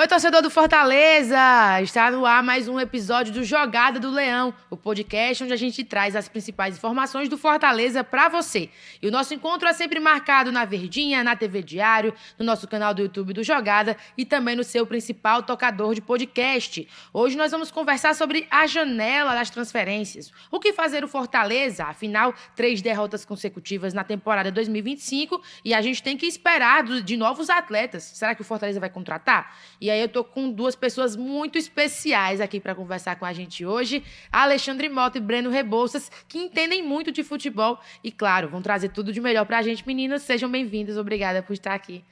Oi, torcedor do Fortaleza! Está no ar mais um episódio do Jogada do Leão, o podcast onde a gente traz as principais informações do Fortaleza para você. E o nosso encontro é sempre marcado na Verdinha, na TV Diário, no nosso canal do YouTube do Jogada e também no seu principal tocador de podcast. Hoje nós vamos conversar sobre a janela das transferências. O que fazer o Fortaleza? Afinal, 3 derrotas consecutivas na temporada 2025 e a gente tem que esperar de novos atletas. Será que o Fortaleza vai contratar? E aí eu tô com 2 pessoas muito especiais aqui para conversar com a gente hoje, Alexandre Mota e Breno Rebouças, que entendem muito de futebol e, claro, vão trazer tudo de melhor para a gente. Meninos, sejam bem-vindos. Obrigada por estar aqui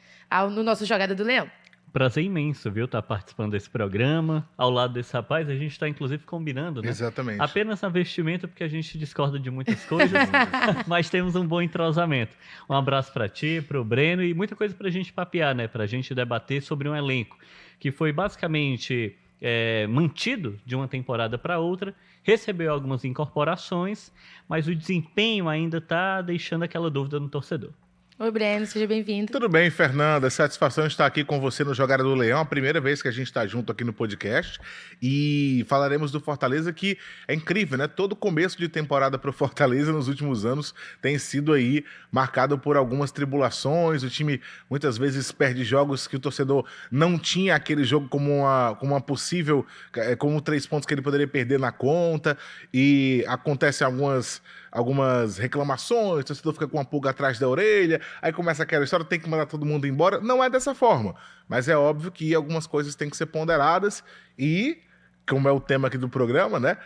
no nosso Jogada do Leão. Prazer imenso, viu, estar participando desse programa. Ao lado desse rapaz, a gente está, inclusive, combinando, né? Exatamente. Apenas na vestimenta, porque a gente discorda de muitas coisas, mas temos um bom entrosamento. Um abraço para ti, para o Breno e muita coisa para a gente papear, né? Para a gente debater sobre um elenco que foi basicamente mantido de uma temporada para outra, recebeu algumas incorporações, mas o desempenho ainda está deixando aquela dúvida no torcedor. Oi, Breno, seja bem-vindo. Tudo bem, Fernanda? Satisfação estar aqui com você no Jogada do Leão, a primeira vez que a gente está junto aqui no podcast. E falaremos do Fortaleza, que é incrível, né? Todo começo de temporada para o Fortaleza nos últimos anos tem sido aí marcado por algumas tribulações. O time muitas vezes perde jogos que o torcedor não tinha aquele jogo como uma possível, como 3 pontos que ele poderia perder na conta. E acontecem algumas reclamações, o torcedor fica com uma pulga atrás da orelha, aí começa aquela história, tem que mandar todo mundo embora. Não é dessa forma, mas é óbvio que algumas coisas têm que ser ponderadas e, como é o tema aqui do programa, né,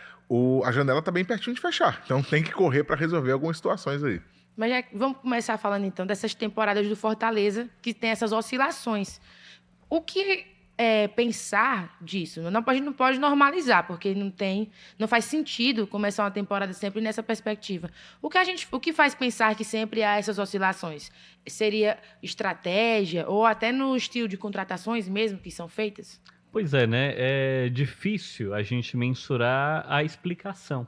a janela está bem pertinho de fechar, então tem que correr para resolver algumas situações aí. Mas vamos começar falando então dessas temporadas do Fortaleza, que tem essas oscilações. O que pensar disso? A gente não pode normalizar, porque não faz sentido começar uma temporada sempre nessa perspectiva. O que faz pensar que sempre há essas oscilações? Seria estratégia ou até no estilo de contratações mesmo que são feitas? Pois é, né? É difícil a gente mensurar a explicação.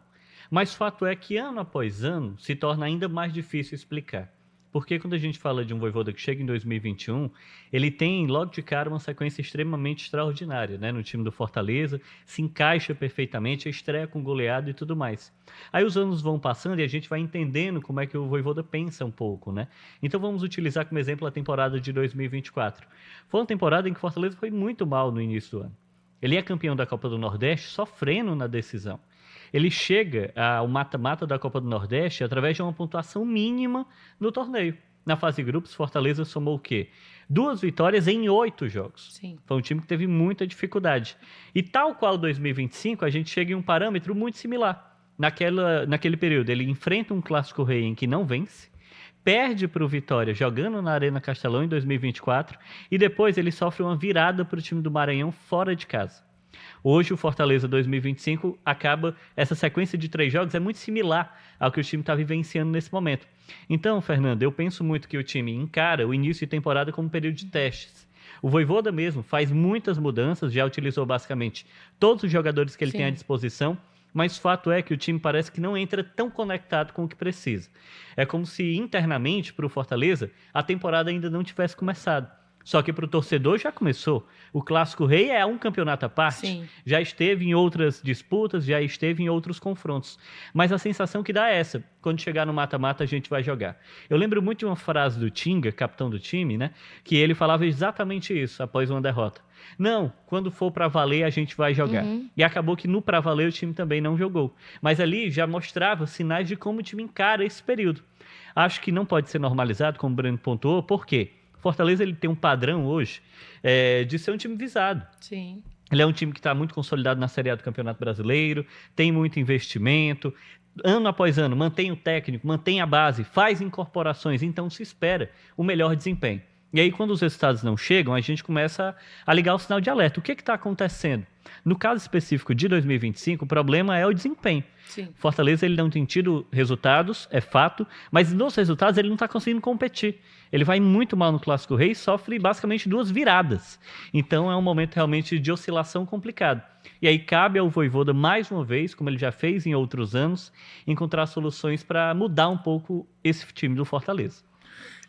Mas fato é que ano após ano se torna ainda mais difícil explicar. Porque quando a gente fala de um Vojvoda que chega em 2021, ele tem logo de cara uma sequência extremamente extraordinária, né? No time do Fortaleza, se encaixa perfeitamente, a estreia com goleada e tudo mais. Aí os anos vão passando e a gente vai entendendo como é que o Vojvoda pensa um pouco, né? Então vamos utilizar como exemplo a temporada de 2024. Foi uma temporada em que o Fortaleza foi muito mal no início do ano. Ele é campeão da Copa do Nordeste sofrendo na decisão. Ele chega ao mata-mata da Copa do Nordeste através de uma pontuação mínima no torneio. Na fase de grupos, Fortaleza somou o quê? 2 vitórias em 8 jogos. Sim. Foi um time que teve muita dificuldade. E tal qual 2025, a gente chega em um parâmetro muito similar. Naquele período, ele enfrenta um Clássico Rei em que não vence, perde para o Vitória jogando na Arena Castelão em 2024 e depois ele sofre uma virada para o time do Maranhão fora de casa. Hoje o Fortaleza 2025 acaba, essa sequência de 3 jogos é muito similar ao que o time está vivenciando nesse momento. Então, Fernando, eu penso muito que o time encara o início de temporada como um período de testes. O Vojvoda mesmo faz muitas mudanças, já utilizou basicamente todos os jogadores que ele tem à disposição, mas o fato é que o time parece que não entra tão conectado com o que precisa. É como se internamente, para o Fortaleza, a temporada ainda não tivesse começado. Só que para o torcedor já começou. O Clássico Rei é um campeonato à parte. Sim. Já esteve em outras disputas, já esteve em outros confrontos. Mas a sensação que dá é essa. Quando chegar no mata-mata, a gente vai jogar. Eu lembro muito de uma frase do Tinga, capitão do time, né? Que ele falava exatamente isso após uma derrota. Não, quando for para valer, a gente vai jogar. E acabou que no para valer o time também não jogou. Mas ali já mostrava sinais de como o time encara esse período. Acho que não pode ser normalizado, como o Breno pontuou, por quê? Fortaleza ele tem um padrão hoje de ser um time visado. Sim. Ele é um time que está muito consolidado na Série A do Campeonato Brasileiro, tem muito investimento, ano após ano mantém o técnico, mantém a base, faz incorporações, então se espera o melhor desempenho. E aí, quando os resultados não chegam, a gente começa a ligar o sinal de alerta. O que está acontecendo? No caso específico de 2025, o problema é o desempenho. Sim. Fortaleza ele não tem tido resultados, é fato, mas nos resultados ele não está conseguindo competir. Ele vai muito mal no Clássico Rei e sofre basicamente 2 viradas. Então é um momento realmente de oscilação complicado. E aí cabe ao Vojvoda, mais uma vez, como ele já fez em outros anos, encontrar soluções para mudar um pouco esse time do Fortaleza.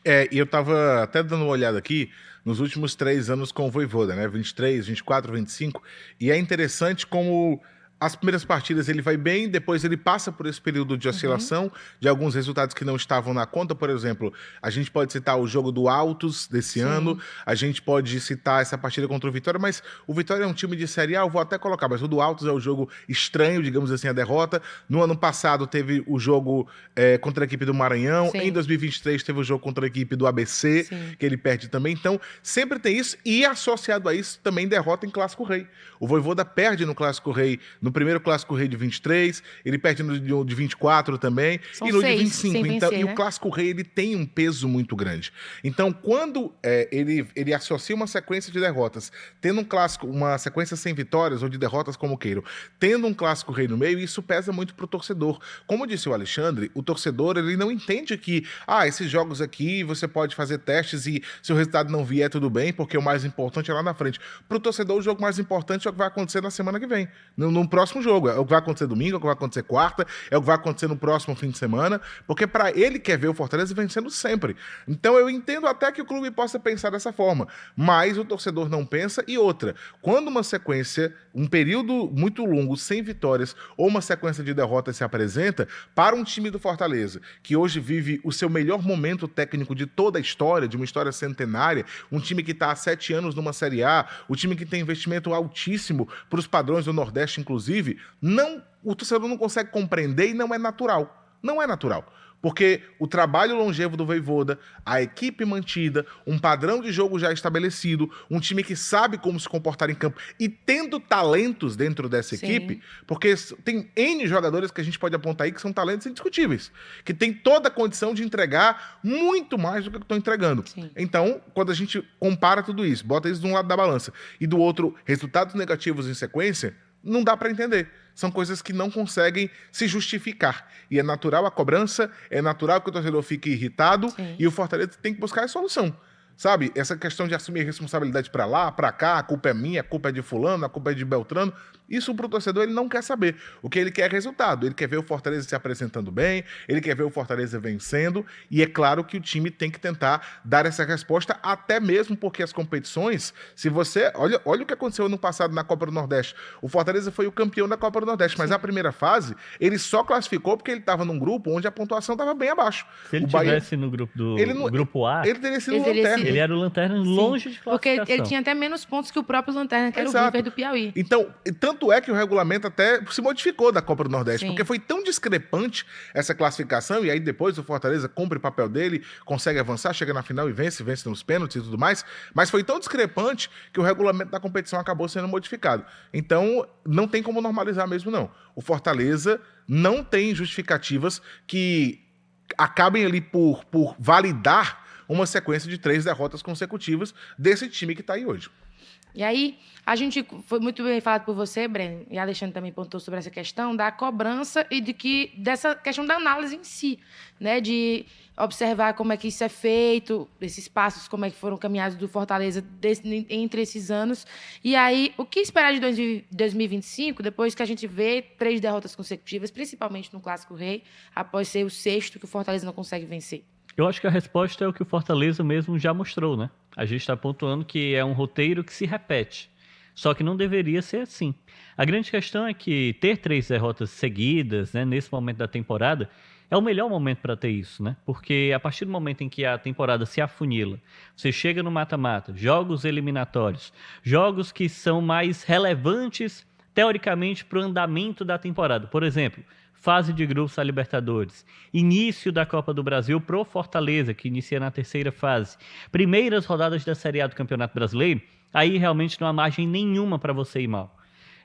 E eu tava até dando uma olhada aqui nos últimos 3 anos com o Vojvoda, né? 23, 24, 25. E é interessante como as primeiras partidas ele vai bem, depois ele passa por esse período de oscilação, de alguns resultados que não estavam na conta. Por exemplo, a gente pode citar o jogo do Altos desse ano, a gente pode citar essa partida contra o Vitória, mas o Vitória é um time de Série A, eu vou até colocar, mas o do Altos é o jogo estranho, digamos assim, a derrota. No ano passado teve o jogo contra a equipe do Maranhão, em 2023 teve o jogo contra a equipe do ABC, que ele perde também. Então, sempre tem isso, e associado a isso também derrota em Clássico Rei. O Vojvoda perde no Clássico Rei, no primeiro Clássico Rei de 23, ele perde no de 24 também, São e no de 6 25. sem Então, vencer, e né? o Clássico Rei ele tem um peso muito grande. Então, quando ele associa uma sequência de derrotas, tendo um clássico, uma sequência sem vitórias ou de derrotas como queiram, tendo um Clássico Rei no meio, isso pesa muito pro torcedor. Como disse o Alexandre, o torcedor ele não entende que esses jogos aqui você pode fazer testes e se o resultado não vier tudo bem, porque o mais importante é lá na frente. Pro torcedor, o jogo mais importante é o que vai acontecer na semana que vem, no próximo jogo. É o que vai acontecer domingo, é o que vai acontecer quarta, é o que vai acontecer no próximo fim de semana, porque para ele quer ver o Fortaleza vencendo sempre. Então eu entendo até que o clube possa pensar dessa forma, mas o torcedor não pensa. E outra, quando uma sequência, um período muito longo sem vitórias ou uma sequência de derrotas se apresenta para um time do Fortaleza, que hoje vive o seu melhor momento técnico de toda a história, de uma história centenária, um time que está há 7 anos numa Série A, o time que tem investimento altíssimo para os padrões do Nordeste, inclusive, o torcedor não consegue compreender e não é natural. Não é natural. Porque o trabalho longevo do Vojvoda, a equipe mantida, um padrão de jogo já estabelecido, um time que sabe como se comportar em campo e tendo talentos dentro dessa equipe, porque tem N jogadores que a gente pode apontar aí que são talentos indiscutíveis, que tem toda a condição de entregar muito mais do que estão entregando. Então, quando a gente compara tudo isso, bota isso de um lado da balança e do outro, resultados negativos em sequência, não dá para entender. São coisas que não conseguem se justificar. E é natural a cobrança, é natural que o torcedor fique irritado e o Fortaleza tem que buscar a solução. Sabe? Essa questão de assumir responsabilidade para lá, para cá, a culpa é minha, a culpa é de fulano, a culpa é de Beltrano. Isso pro torcedor ele não quer saber. O que ele quer é resultado. Ele quer ver o Fortaleza se apresentando bem, ele quer ver o Fortaleza vencendo. E é claro que o time tem que tentar dar essa resposta, até mesmo porque as competições, se você... Olha o que aconteceu no passado na Copa do Nordeste. O Fortaleza foi o campeão da Copa do Nordeste, mas a primeira fase, ele só classificou porque ele estava num grupo onde a pontuação estava bem abaixo. Se ele estivesse no grupo grupo A, ele teria sido lanterna. Ele era o lanterna longe de classificação. Porque ele tinha até menos pontos que o próprio lanterna, que era o River do Piauí. Então, tanto é que o regulamento até se modificou da Copa do Nordeste, porque foi tão discrepante essa classificação, e aí depois o Fortaleza cumpre o papel dele, consegue avançar, chega na final e vence nos pênaltis e tudo mais, mas foi tão discrepante que o regulamento da competição acabou sendo modificado. Então, não tem como normalizar mesmo, não. O Fortaleza não tem justificativas que acabem ali por validar uma sequência de 3 derrotas consecutivas desse time que está aí hoje. E aí, a gente foi muito bem falado por você, Breno, e a Alexandre também pontuou sobre essa questão da cobrança e dessa questão da análise em si, né? De observar como é que isso é feito, esses passos, como é que foram caminhados do Fortaleza entre esses anos. E aí, o que esperar de 2025, depois que a gente vê 3 derrotas consecutivas, principalmente no Clássico Rei, após ser o 6º que o Fortaleza não consegue vencer? Eu acho que a resposta é o que o Fortaleza mesmo já mostrou, né? A gente está pontuando que é um roteiro que se repete. Só que não deveria ser assim. A grande questão é que ter 3 derrotas seguidas, né, nesse momento da temporada, é o melhor momento para ter isso, né? Porque a partir do momento em que a temporada se afunila, você chega no mata-mata, jogos eliminatórios, jogos que são mais relevantes, teoricamente, para o andamento da temporada. Por exemplo, fase de grupos da Libertadores, início da Copa do Brasil pro Fortaleza, que inicia na 3ª fase, primeiras rodadas da Série A do Campeonato Brasileiro, aí realmente não há margem nenhuma para você ir mal.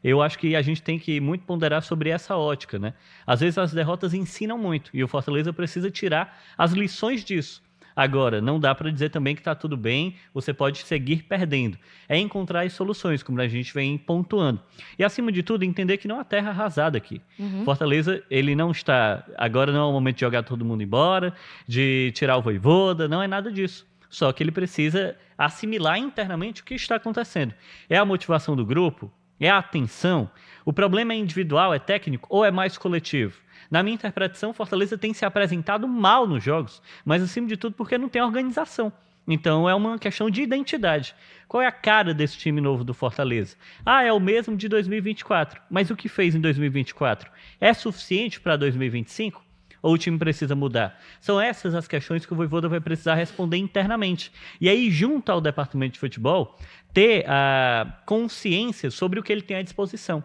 Eu acho que a gente tem que muito ponderar sobre essa ótica, né? Às vezes as derrotas ensinam muito e o Fortaleza precisa tirar as lições disso. Agora, não dá para dizer também que está tudo bem, você pode seguir perdendo. É encontrar as soluções, como a gente vem pontuando. E, acima de tudo, entender que não há terra arrasada aqui. Fortaleza, ele não está... Agora não é o momento de jogar todo mundo embora, de tirar o Vojvoda, não é nada disso. Só que ele precisa assimilar internamente o que está acontecendo. É a motivação do grupo? É a atenção? O problema é individual, é técnico ou é mais coletivo? Na minha interpretação, o Fortaleza tem se apresentado mal nos jogos, mas acima de tudo porque não tem organização. Então é uma questão de identidade. Qual é a cara desse time novo do Fortaleza? É o mesmo de 2024. Mas o que fez em 2024? É suficiente para 2025? Ou o time precisa mudar? São essas as questões que o Vojvoda vai precisar responder internamente. E aí, junto ao departamento de futebol, ter a consciência sobre o que ele tem à disposição.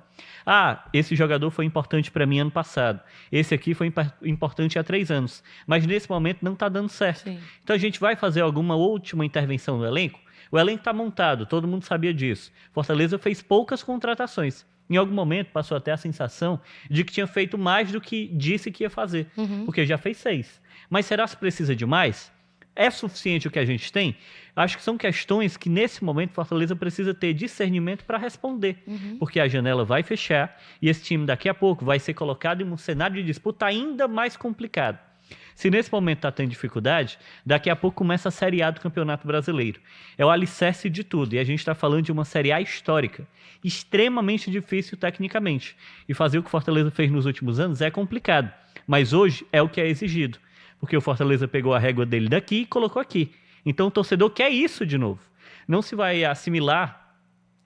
Esse jogador foi importante para mim ano passado. Esse aqui foi importante há 3 anos. Mas nesse momento não está dando certo. Sim. Então a gente vai fazer alguma última intervenção no elenco? O elenco está montado, todo mundo sabia disso. Fortaleza fez poucas contratações. Em algum momento passou até a sensação de que tinha feito mais do que disse que ia fazer. Porque já fez 6. Mas será que precisa de mais? É suficiente o que a gente tem? Acho que são questões que nesse momento Fortaleza precisa ter discernimento para responder. Porque a janela vai fechar e esse time daqui a pouco vai ser colocado em um cenário de disputa ainda mais complicado. Se nesse momento está tendo dificuldade, daqui a pouco começa a Série A do Campeonato Brasileiro. É o alicerce de tudo. E a gente está falando de uma Série A histórica, extremamente difícil tecnicamente. E fazer o que o Fortaleza fez nos últimos anos é complicado. Mas hoje é o que é exigido. Porque o Fortaleza pegou a régua dele daqui e colocou aqui. Então o torcedor quer isso de novo. Não se vai assimilar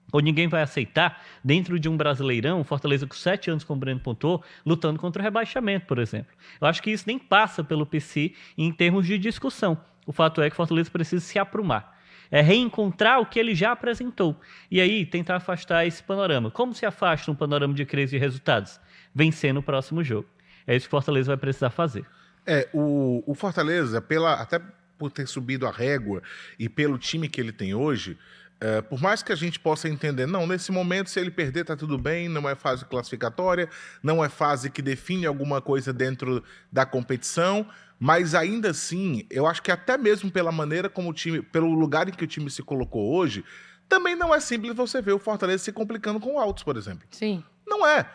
ou ninguém vai aceitar, dentro de um Brasileirão, Fortaleza com 7 anos, como o Breno pontuou, lutando contra o rebaixamento, por exemplo. Eu acho que isso nem passa pelo PC em termos de discussão. O fato é que Fortaleza precisa se aprumar. É reencontrar o que ele já apresentou. E aí, tentar afastar esse panorama. Como se afasta um panorama de crise e resultados? Vencer no próximo jogo. É isso que o Fortaleza vai precisar fazer. O Fortaleza, até por ter subido a régua e pelo time que ele tem hoje... por mais que a gente possa entender, nesse momento, se ele perder, tá tudo bem, não é fase classificatória, não é fase que define alguma coisa dentro da competição, mas ainda assim, eu acho que até mesmo pela maneira como o time, pelo lugar em que o time se colocou hoje, também não é simples você ver o Fortaleza se complicando com o Altos, por exemplo. Sim. Não é.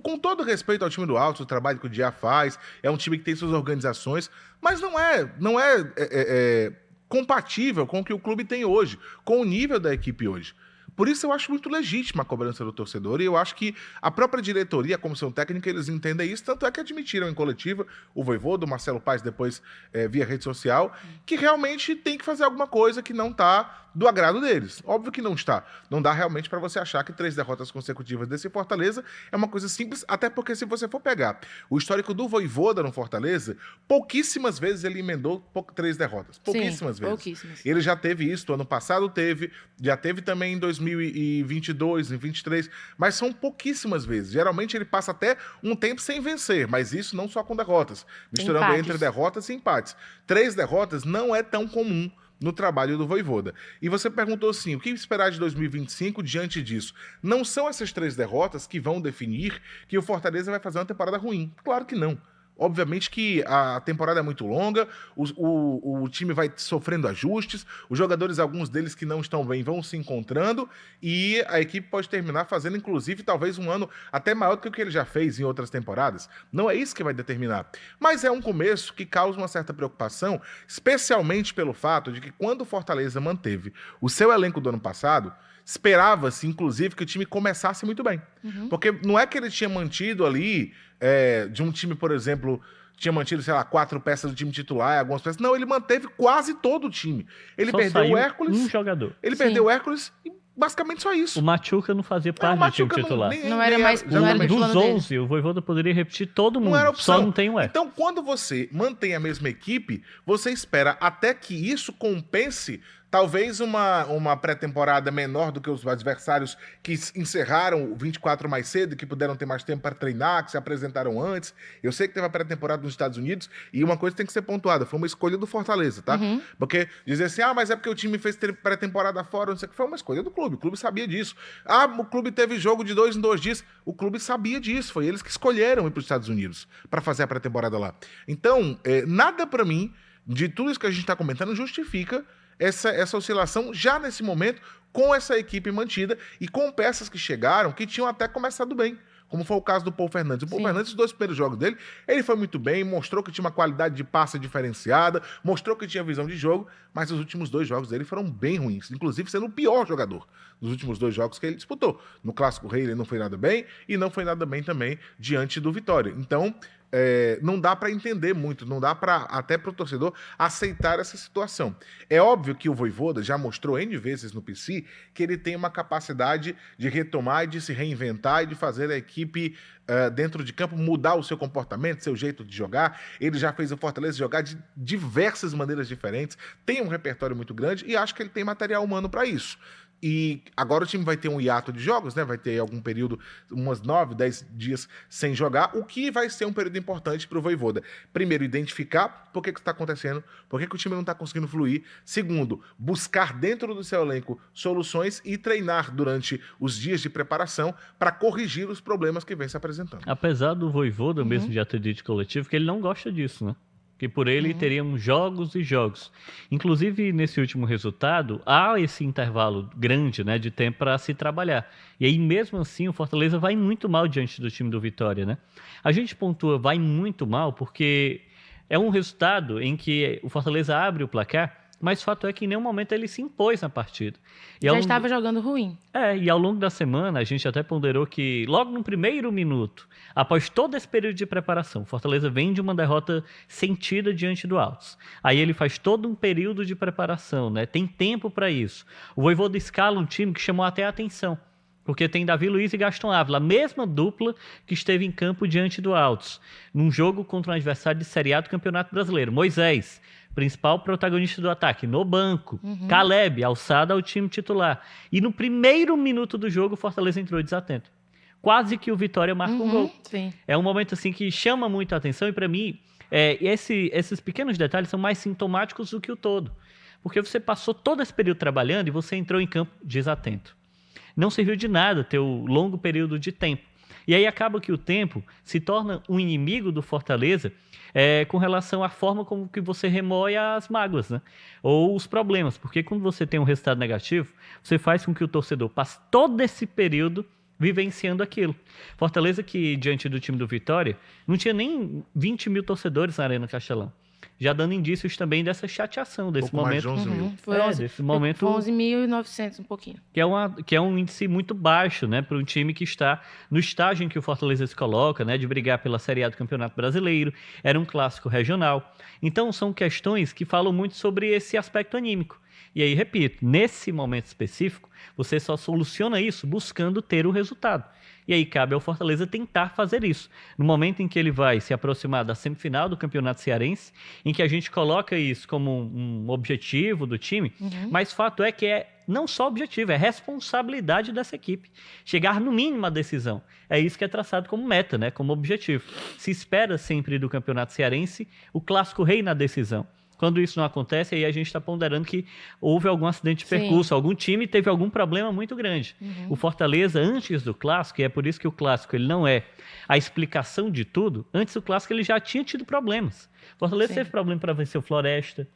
Com todo respeito ao time do Altos, o trabalho que o Dia faz, é um time que tem suas organizações, mas não é compatível com o que o clube tem hoje, com o nível da equipe hoje. Por isso eu acho muito legítima a cobrança do torcedor e eu acho que a própria diretoria, a comissão técnica, eles entendem isso, tanto é que admitiram em coletiva, o Vojvoda, o Marcelo Paes depois via rede social, que realmente tem que fazer alguma coisa que não está do agrado deles. Óbvio que não está. Não dá realmente para você achar que 3 derrotas consecutivas desse Fortaleza é uma coisa simples, até porque se você for pegar o histórico do Vojvoda no Fortaleza, pouquíssimas vezes ele emendou 3 derrotas. Pouquíssimas vezes. Pouquíssimas. Ele já teve isso, ano passado já teve também em 2022, em 2023, mas são pouquíssimas vezes. Geralmente ele passa até um tempo sem vencer, mas isso não só com derrotas, misturando Empates. entre derrotas e empates. 3 derrotas não é tão comum no trabalho do Vojvoda. E você perguntou assim, o que esperar de 2025 diante disso? Não são essas 3 derrotas que vão definir que o Fortaleza vai fazer uma temporada ruim. Claro que não. Obviamente que a temporada é muito longa, o time vai sofrendo ajustes, os jogadores, alguns deles que não estão bem, vão se encontrando e a equipe pode terminar fazendo, inclusive, talvez um ano até maior do que o que ele já fez em outras temporadas. Não é isso que vai determinar. Mas é um começo que causa uma certa preocupação, especialmente pelo fato de que quando o Fortaleza manteve o seu elenco do ano passado, esperava-se, inclusive, que o time começasse muito bem. Porque não é que ele tinha mantido ali, de um time, por exemplo, tinha mantido, 4 peças do time titular, algumas peças. Não, ele manteve quase todo o time. Ele Só perdeu saiu o Hércules. um jogador. Ele perdeu o Hércules e basicamente só isso. O Machuca não fazia parte do time titular. Não era mais- não era exatamente. titular Dos dele. 11, o Vojvoda poderia repetir todo mundo. Não era opção. Só não tem o Hércules. Então, quando você mantém a mesma equipe, você espera até que isso compense talvez uma pré-temporada menor do que os adversários que encerraram o 24 mais cedo, que puderam ter mais tempo para treinar, que se apresentaram antes. Eu sei que teve a pré-temporada nos Estados Unidos e uma coisa tem que ser pontuada, foi uma escolha do Fortaleza, tá? Porque dizer assim, mas é porque o time fez pré-temporada fora, não sei o que, foi uma escolha do clube, o clube sabia disso. O clube teve jogo de 2 em 2 dias, o clube sabia disso, foi eles que escolheram ir para os Estados Unidos para fazer a pré-temporada lá. Então, nada para mim, de tudo isso que a gente está comentando, justifica essa oscilação já nesse momento, com essa equipe mantida e com peças que chegaram que tinham até começado bem. como foi o caso do Paul Fernandes. O Paul Sim. Fernandes, os 2 primeiros jogos dele, ele foi muito bem, mostrou que tinha uma qualidade de passe diferenciada, mostrou que tinha visão de jogo, mas os últimos 2 jogos dele foram bem ruins, inclusive sendo o pior jogador dos últimos 2 jogos que ele disputou. No Clássico Rei ele não foi nada bem e não foi nada bem também diante do Vitória. Então, não dá para entender muito, não dá para até para o torcedor aceitar essa situação. É óbvio que o Vojvoda já mostrou N vezes no PC que ele tem uma capacidade de retomar e de se reinventar e de fazer a equipe dentro de campo mudar o seu comportamento, seu jeito de jogar. Ele já fez o Fortaleza jogar de diversas maneiras diferentes, tem um repertório muito grande e acho que ele tem material humano para isso. E agora o time vai ter um hiato de jogos, né? Vai ter algum período, umas 9, 10 dias sem jogar, o que vai ser um período importante para o Vojvoda. Primeiro, identificar por que está acontecendo, por que o time não está conseguindo fluir. Segundo, buscar dentro do seu elenco soluções e treinar durante os dias de preparação para corrigir os problemas que vem se apresentando. Apesar do Vojvoda mesmo já ter dito coletivo que ele não gosta disso, né? Que por ele teriam jogos e jogos. Inclusive, nesse último resultado, há esse intervalo grande, né, de tempo para se trabalhar. E aí, mesmo assim, o Fortaleza vai muito mal diante do time do Vitória, né? A gente pontua vai muito mal porque é um resultado em que o Fortaleza abre o placar, mas o fato é que em nenhum momento ele se impôs na partida. E Já estava jogando ruim. E ao longo da semana, a gente até ponderou que logo no primeiro minuto, após todo esse período de preparação, o Fortaleza vem de uma derrota sentida diante do Altos. Aí ele faz todo um período de preparação, né? Tem tempo para isso. O Vojvoda escala um time que chamou até a atenção, porque tem Davi Luiz e Gaston Ávila, a mesma dupla que esteve em campo diante do Altos, num jogo contra um adversário de Série A do Campeonato Brasileiro. Moisés, principal protagonista do ataque, no banco. Caleb, alçada ao time titular. E no primeiro minuto do jogo, o Fortaleza entrou desatento. Quase que o Vitória marca um gol. Sim. É um momento assim que chama muito a atenção e, para mim, esses pequenos detalhes são mais sintomáticos do que o todo. Porque você passou todo esse período trabalhando e você entrou em campo desatento. Não serviu de nada ter o longo período de tempo. E aí acaba que o tempo se torna um inimigo do Fortaleza com relação à forma como que você remoe as mágoas, né? Ou os problemas. Porque quando você tem um resultado negativo, você faz com que o torcedor passe todo esse período vivenciando aquilo. Fortaleza que, diante do time do Vitória, não tinha nem 20 mil torcedores na Arena Castelão. Já dando indícios também dessa chateação, desse pouco mais momento. de 11 mil. Foi 11, desse momento. Foi 11.900, um pouquinho. Que é um índice muito baixo, né, para um time que está no estágio em que o Fortaleza se coloca, né, de brigar pela Série A do Campeonato Brasileiro. Era um clássico regional. Então, são questões que falam muito sobre esse aspecto anímico. E aí, repito, nesse momento específico, você só soluciona isso buscando ter o resultado. E aí cabe ao Fortaleza tentar fazer isso. No momento em que ele vai se aproximar da semifinal do Campeonato Cearense, em que a gente coloca isso como um objetivo do time, mas fato é que não só objetivo, é responsabilidade dessa equipe. Chegar no mínimo à decisão. É isso que é traçado como meta, né? Como objetivo. Se espera sempre do Campeonato Cearense o Clássico Rei na decisão. Quando isso não acontece, aí a gente está ponderando que houve algum acidente de percurso, algum time teve algum problema muito grande. O Fortaleza, antes do Clássico, e é por isso que o Clássico ele não é a explicação de tudo, antes do Clássico ele já tinha tido problemas. O Fortaleza teve problema para vencer o Floresta,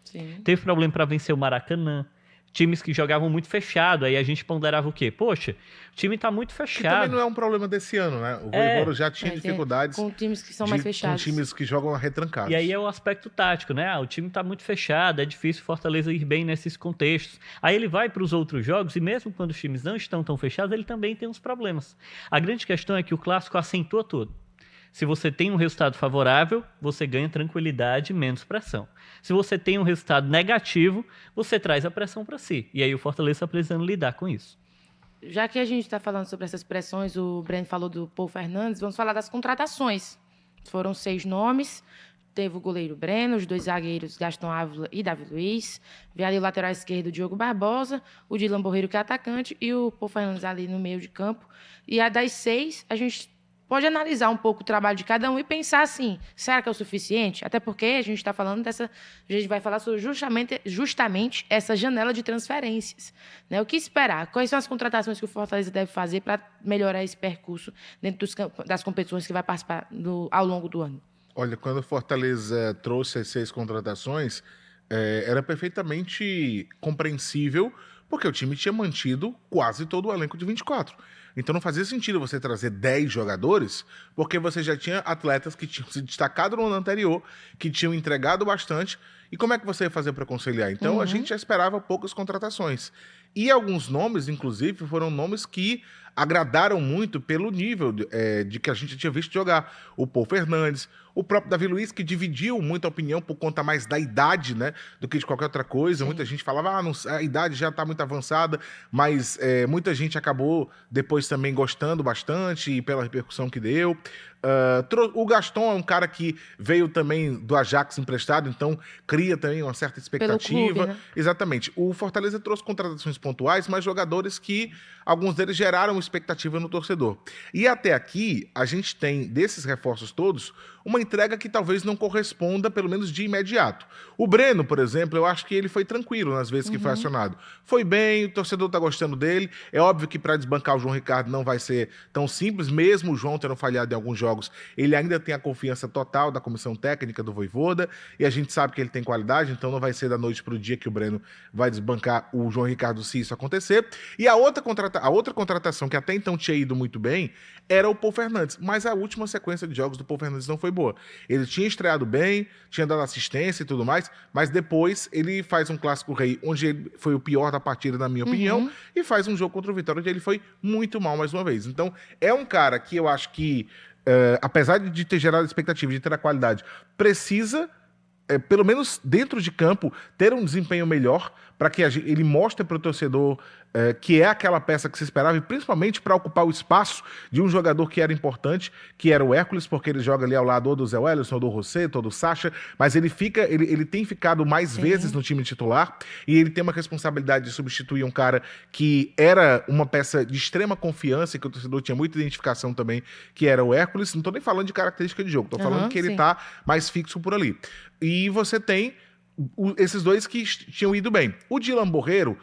teve problema para vencer o Maracanã, times que jogavam muito fechado, aí a gente ponderava o quê? Poxa, o time está muito fechado. Que também não é um problema desse ano, né? O Vojvoda já tinha dificuldades com times que são mais fechados. Com times que jogam retrancados. E aí é o aspecto tático, né? O time está muito fechado, é difícil o Fortaleza ir bem nesses contextos. Aí ele vai para os outros jogos e mesmo quando os times não estão tão fechados, ele também tem uns problemas. A grande questão é que o Clássico acentua tudo. Se você tem um resultado favorável, você ganha tranquilidade e menos pressão. Se você tem um resultado negativo, você traz a pressão para si. E aí o Fortaleza está precisando lidar com isso. Já que a gente está falando sobre essas pressões, o Breno falou do Paul Fernandes, vamos falar das contratações. Foram 6 nomes. Teve o goleiro Breno, os 2 zagueiros Gaston Ávila e Davi Luiz. Veio ali o lateral esquerdo Diogo Barbosa, o Dylan Borreiro, que é atacante, e o Paul Fernandes ali no meio de campo. E a das 6, a gente pode analisar um pouco o trabalho de cada um e pensar assim, será que é o suficiente? Até porque a gente está falando a gente vai falar sobre justamente essa janela de transferências. Né? O que esperar? Quais são as contratações que o Fortaleza deve fazer para melhorar esse percurso dentro das competições que vai participar ao longo do ano? Olha, quando o Fortaleza trouxe as 6 contratações, era perfeitamente compreensível, porque o time tinha mantido quase todo o elenco de 24. Então não fazia sentido você trazer 10 jogadores, porque você já tinha atletas que tinham se destacado no ano anterior, que tinham entregado bastante. E como é que você ia fazer para conciliar? Então a gente já esperava poucas contratações. E alguns nomes, inclusive, foram nomes que agradaram muito pelo nível de que a gente tinha visto jogar. O Paul Fernandes, o próprio Davi Luiz, que dividiu muita opinião por conta mais da idade, né, do que de qualquer outra coisa. Sim. Muita gente falava, a idade já está muito avançada, mas muita gente acabou depois também gostando bastante e pela repercussão que deu. O Gaston é um cara que veio também do Ajax emprestado, então cria também uma certa expectativa. Clube, né? Exatamente. O Fortaleza trouxe contratações pontuais, mas jogadores que alguns deles geraram expectativa no torcedor. E até aqui, a gente tem, desses reforços todos, uma entrega que talvez não corresponda, pelo menos de imediato. O Breno, por exemplo, eu acho que ele foi tranquilo nas vezes que foi acionado. Foi bem, o torcedor está gostando dele. É óbvio que para desbancar o João Ricardo não vai ser tão simples, mesmo o João tendo falhado em alguns jogos, ele ainda tem a confiança total da comissão técnica do Vojvoda, e a gente sabe que ele tem qualidade, então não vai ser da noite para o dia que o Breno vai desbancar o João Ricardo se isso acontecer. E a outra contratação que até então tinha ido muito bem era o Paul Fernandes, mas a última sequência de jogos do Paul Fernandes não foi boa. Ele tinha estreado bem, tinha dado assistência e tudo mais, mas depois ele faz um Clássico Rei onde ele foi o pior da partida, na minha opinião, e faz um jogo contra o Vitória onde ele foi muito mal mais uma vez. Então, é um cara que eu acho que, apesar de ter gerado expectativa, de ter a qualidade, precisa, pelo menos dentro de campo, ter um desempenho melhor para que ele mostre para o torcedor que é aquela peça que se esperava, e principalmente para ocupar o espaço de um jogador que era importante, que era o Hércules, porque ele joga ali ao lado ou do Zé Wellison, ou do Rosseto, ou do Sacha, mas ele tem ficado mais vezes no time titular, e ele tem uma responsabilidade de substituir um cara que era uma peça de extrema confiança, e que o torcedor tinha muita identificação também, que era o Hércules. Não estou nem falando de característica de jogo, estou falando que ele está mais fixo por ali. E você tem esses dois que tinham ido bem. O Dylan Borreiro,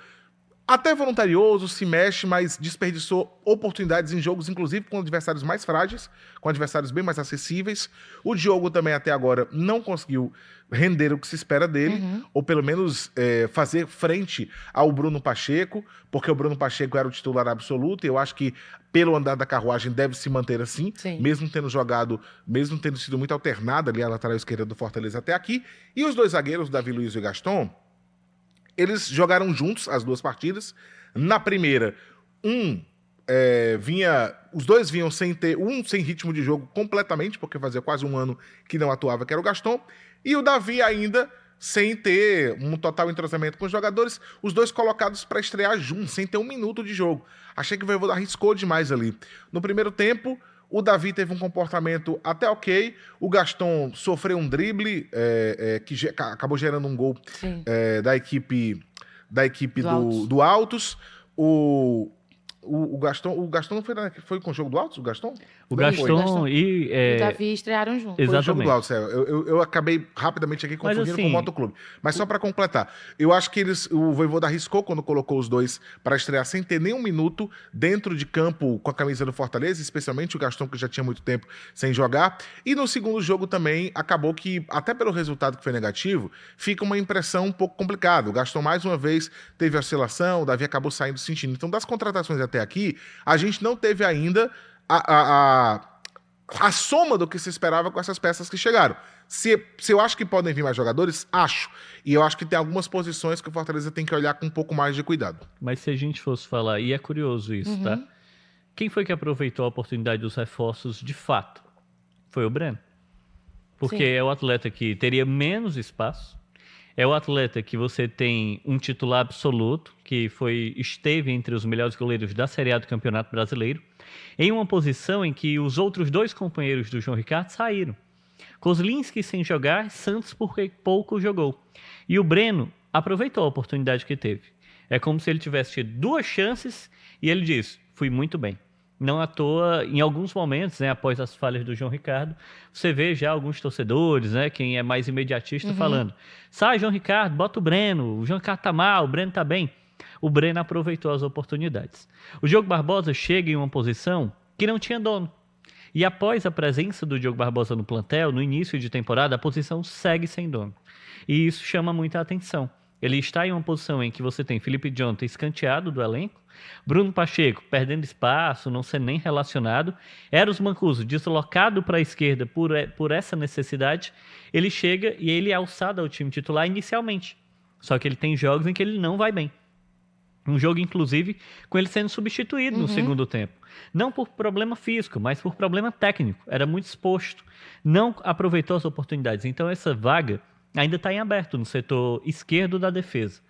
até voluntarioso, se mexe, mas desperdiçou oportunidades em jogos, inclusive com adversários mais frágeis, com adversários bem mais acessíveis. O Diogo também até agora não conseguiu render o que se espera dele, ou pelo menos fazer frente ao Bruno Pacheco, porque o Bruno Pacheco era o titular absoluto, e eu acho que pelo andar da carruagem deve se manter assim, mesmo tendo sido muito alternada ali a lateral esquerda do Fortaleza até aqui. E os dois zagueiros, o Davi Luiz e o Gaston, eles jogaram juntos as duas partidas. Na primeira, os dois vinham sem ritmo de jogo completamente, porque fazia quase um ano que não atuava, que era o Gaston, e o Davi ainda sem ter um total entrosamento com os jogadores, os dois colocados para estrear juntos, sem ter um minuto de jogo. Achei que o Vojvoda arriscou demais ali. No primeiro tempo, o Davi teve um comportamento até ok, o Gaston sofreu um drible que acabou gerando um gol da equipe do Altos. O Gaston não foi com o jogo do Altos, o Gaston? O Gaston e o Davi estrearam juntos. Exatamente. Foi o jogo do Altos, eu acabei rapidamente aqui confundindo com o Motoclube. Mas só para completar, eu acho que o Vojvoda arriscou quando colocou os dois para estrear sem ter nenhum minuto dentro de campo com a camisa do Fortaleza, especialmente o Gaston, que já tinha muito tempo sem jogar. E no segundo jogo também acabou que, até pelo resultado que foi negativo, fica uma impressão um pouco complicada. O Gaston mais uma vez teve oscilação, o Davi acabou saindo sentindo. Então, das contratações até aqui, a gente não teve ainda a soma do que se esperava com essas peças que chegaram. Se eu acho que podem vir mais jogadores, acho. E eu acho que tem algumas posições que o Fortaleza tem que olhar com um pouco mais de cuidado. Mas se a gente fosse falar, e é curioso isso, tá? Quem foi que aproveitou a oportunidade dos reforços de fato? Foi o Breno. Porque é o atleta que teria menos espaço, é o atleta que você tem um titular absoluto, que esteve entre os melhores goleiros da Série A do Campeonato Brasileiro, em uma posição em que os outros dois companheiros do João Ricardo saíram. Kozlinski sem jogar, Santos porque pouco jogou. E o Breno aproveitou a oportunidade que teve. É como se ele tivesse tido duas chances e ele disse, fui muito bem. Não à toa, em alguns momentos, né, após as falhas do João Ricardo, você vê já alguns torcedores, né, quem é mais imediatista, falando, sai João Ricardo, bota o Breno, o João Ricardo tá mal, o Breno tá bem. O Breno aproveitou as oportunidades. O Diogo Barbosa chega em uma posição que não tinha dono. E após a presença do Diogo Barbosa no plantel, no início de temporada, a posição segue sem dono. E isso chama muita atenção. Ele está em uma posição em que você tem Felipe Jonathan escanteado do elenco, Bruno Pacheco perdendo espaço, não sendo nem relacionado. Eros Mancuso deslocado para a esquerda por essa necessidade. Ele chega e ele é alçado ao time titular inicialmente. Só que ele tem jogos em que ele não vai bem. Um jogo, inclusive, com ele sendo substituído no segundo tempo. Não por problema físico, mas por problema técnico. Era muito exposto. Não aproveitou as oportunidades. Então, essa vaga ainda está em aberto no setor esquerdo da defesa.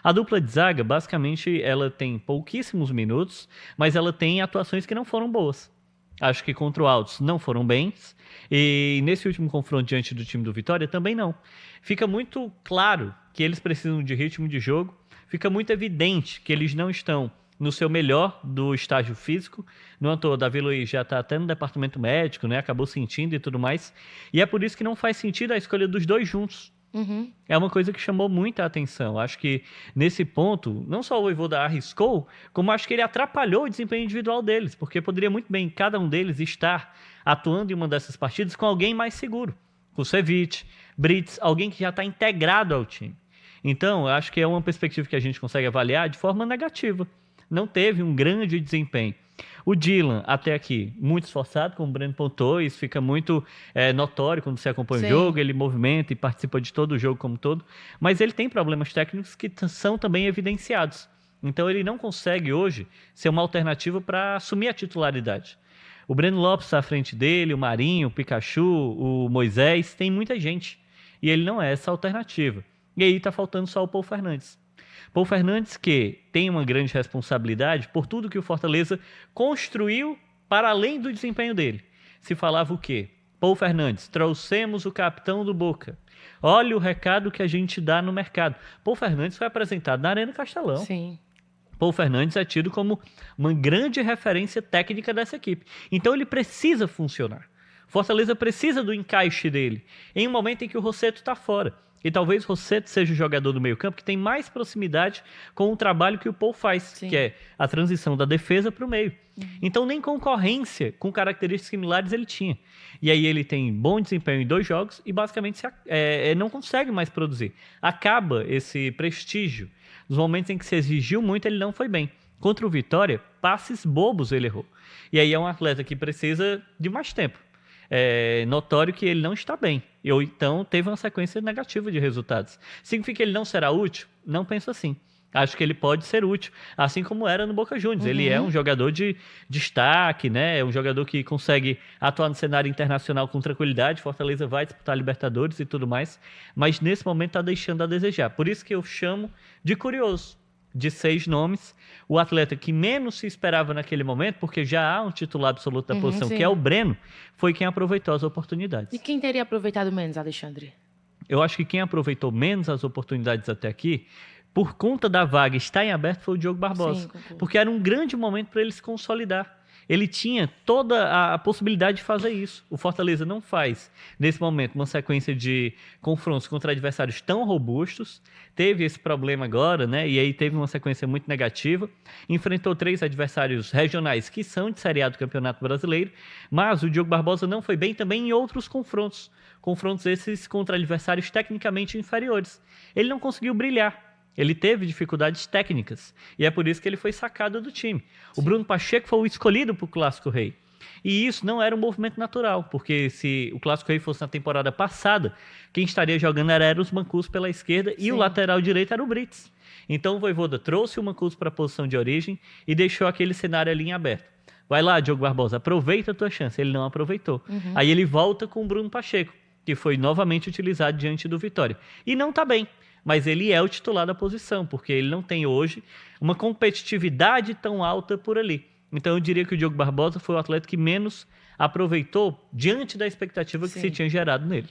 A dupla de zaga, basicamente, ela tem pouquíssimos minutos, mas ela tem atuações que não foram boas. Acho que contra o Altos não foram bens, e nesse último confronto diante do time do Vitória também não. Fica muito claro que eles precisam de ritmo de jogo, fica muito evidente que eles não estão no seu melhor do estágio físico. Não à toa, Davi Luiz já está até no departamento médico, né? Acabou sentindo e tudo mais. E é por isso que não faz sentido a escolha dos dois juntos. É uma coisa que chamou muita atenção. Acho que nesse ponto, não só o Vojvoda arriscou, como acho que ele atrapalhou o desempenho individual deles, porque poderia muito bem cada um deles estar atuando em uma dessas partidas com alguém mais seguro. Kusevich, Brits, alguém que já está integrado ao time. Então, eu acho que é uma perspectiva que a gente consegue avaliar de forma negativa. Não teve um grande desempenho. O Dylan, até aqui, muito esforçado, como o Breno pontuou, isso fica muito notório quando você acompanha o jogo, ele movimenta e participa de todo o jogo como todo, mas ele tem problemas técnicos que são também evidenciados. Então ele não consegue hoje ser uma alternativa para assumir a titularidade. O Breno Lopes está à frente dele, o Marinho, o Pikachu, o Moisés, tem muita gente. E ele não é essa alternativa. E aí está faltando só o Paul Fernandes. Paul Fernandes, que tem uma grande responsabilidade por tudo que o Fortaleza construiu para além do desempenho dele. Se falava o quê? Paul Fernandes, trouxemos o capitão do Boca. Olha o recado que a gente dá no mercado. Paul Fernandes foi apresentado na Arena Castelão. Sim. Paul Fernandes é tido como uma grande referência técnica dessa equipe. Então ele precisa funcionar. Fortaleza precisa do encaixe dele em um momento em que o Rossetto está fora. E talvez o Rossetto seja o jogador do meio-campo que tem mais proximidade com o trabalho que o Paul faz, Sim. que é a transição da defesa para o meio. Então, nem concorrência com características similares ele tinha. E aí ele tem bom desempenho em 2 jogos e basicamente não consegue mais produzir. Acaba esse prestígio. Nos momentos em que se exigiu muito, ele não foi bem. Contra o Vitória, passes bobos ele errou. E aí é um atleta que precisa de mais tempo. É notório que ele não está bem, ou então teve uma sequência negativa de resultados. Significa que ele não será útil? Não penso assim. Acho que ele pode ser útil, assim como era no Boca Juniors. Ele é um jogador de destaque, né? É um jogador que consegue atuar no cenário internacional com tranquilidade. Fortaleza vai disputar Libertadores e tudo mais, mas nesse momento está deixando a desejar. Por isso que eu chamo de curioso. De 6 nomes, o atleta que menos se esperava naquele momento, porque já há um titular absoluto da posição, sim. que é o Breno, foi quem aproveitou as oportunidades. E quem teria aproveitado menos, Alexandre? Eu acho que quem aproveitou menos as oportunidades até aqui, por conta da vaga estar em aberto, foi o Diogo Barbosa. Sim, porque era um grande momento para ele se consolidar. Ele tinha toda a possibilidade de fazer isso. O Fortaleza não faz, nesse momento, uma sequência de confrontos contra adversários tão robustos. Teve esse problema agora, né? E aí teve uma sequência muito negativa. Enfrentou 3 adversários regionais que são de Série A do Campeonato Brasileiro. Mas o Diogo Barbosa não foi bem também em outros confrontos. Confrontos esses contra adversários tecnicamente inferiores. Ele não conseguiu brilhar. Ele teve dificuldades técnicas e é por isso que ele foi sacado do time. Sim. O Bruno Pacheco foi o escolhido para o Clássico Rei. E isso não era um movimento natural, porque se o Clássico Rei fosse na temporada passada, quem estaria jogando era Eros Mancuso pela esquerda e o lateral direito era o Brits. Então o Vojvoda trouxe o Mancuso para a posição de origem e deixou aquele cenário ali em aberto. Vai lá, Diogo Barbosa, aproveita a tua chance. Ele não aproveitou. Aí ele volta com o Bruno Pacheco, que foi novamente utilizado diante do Vitória. E não está bem. Mas ele é o titular da posição, porque ele não tem hoje uma competitividade tão alta por ali. Então eu diria que o Diogo Barbosa foi o atleta que menos aproveitou diante da expectativa que se tinha gerado nele.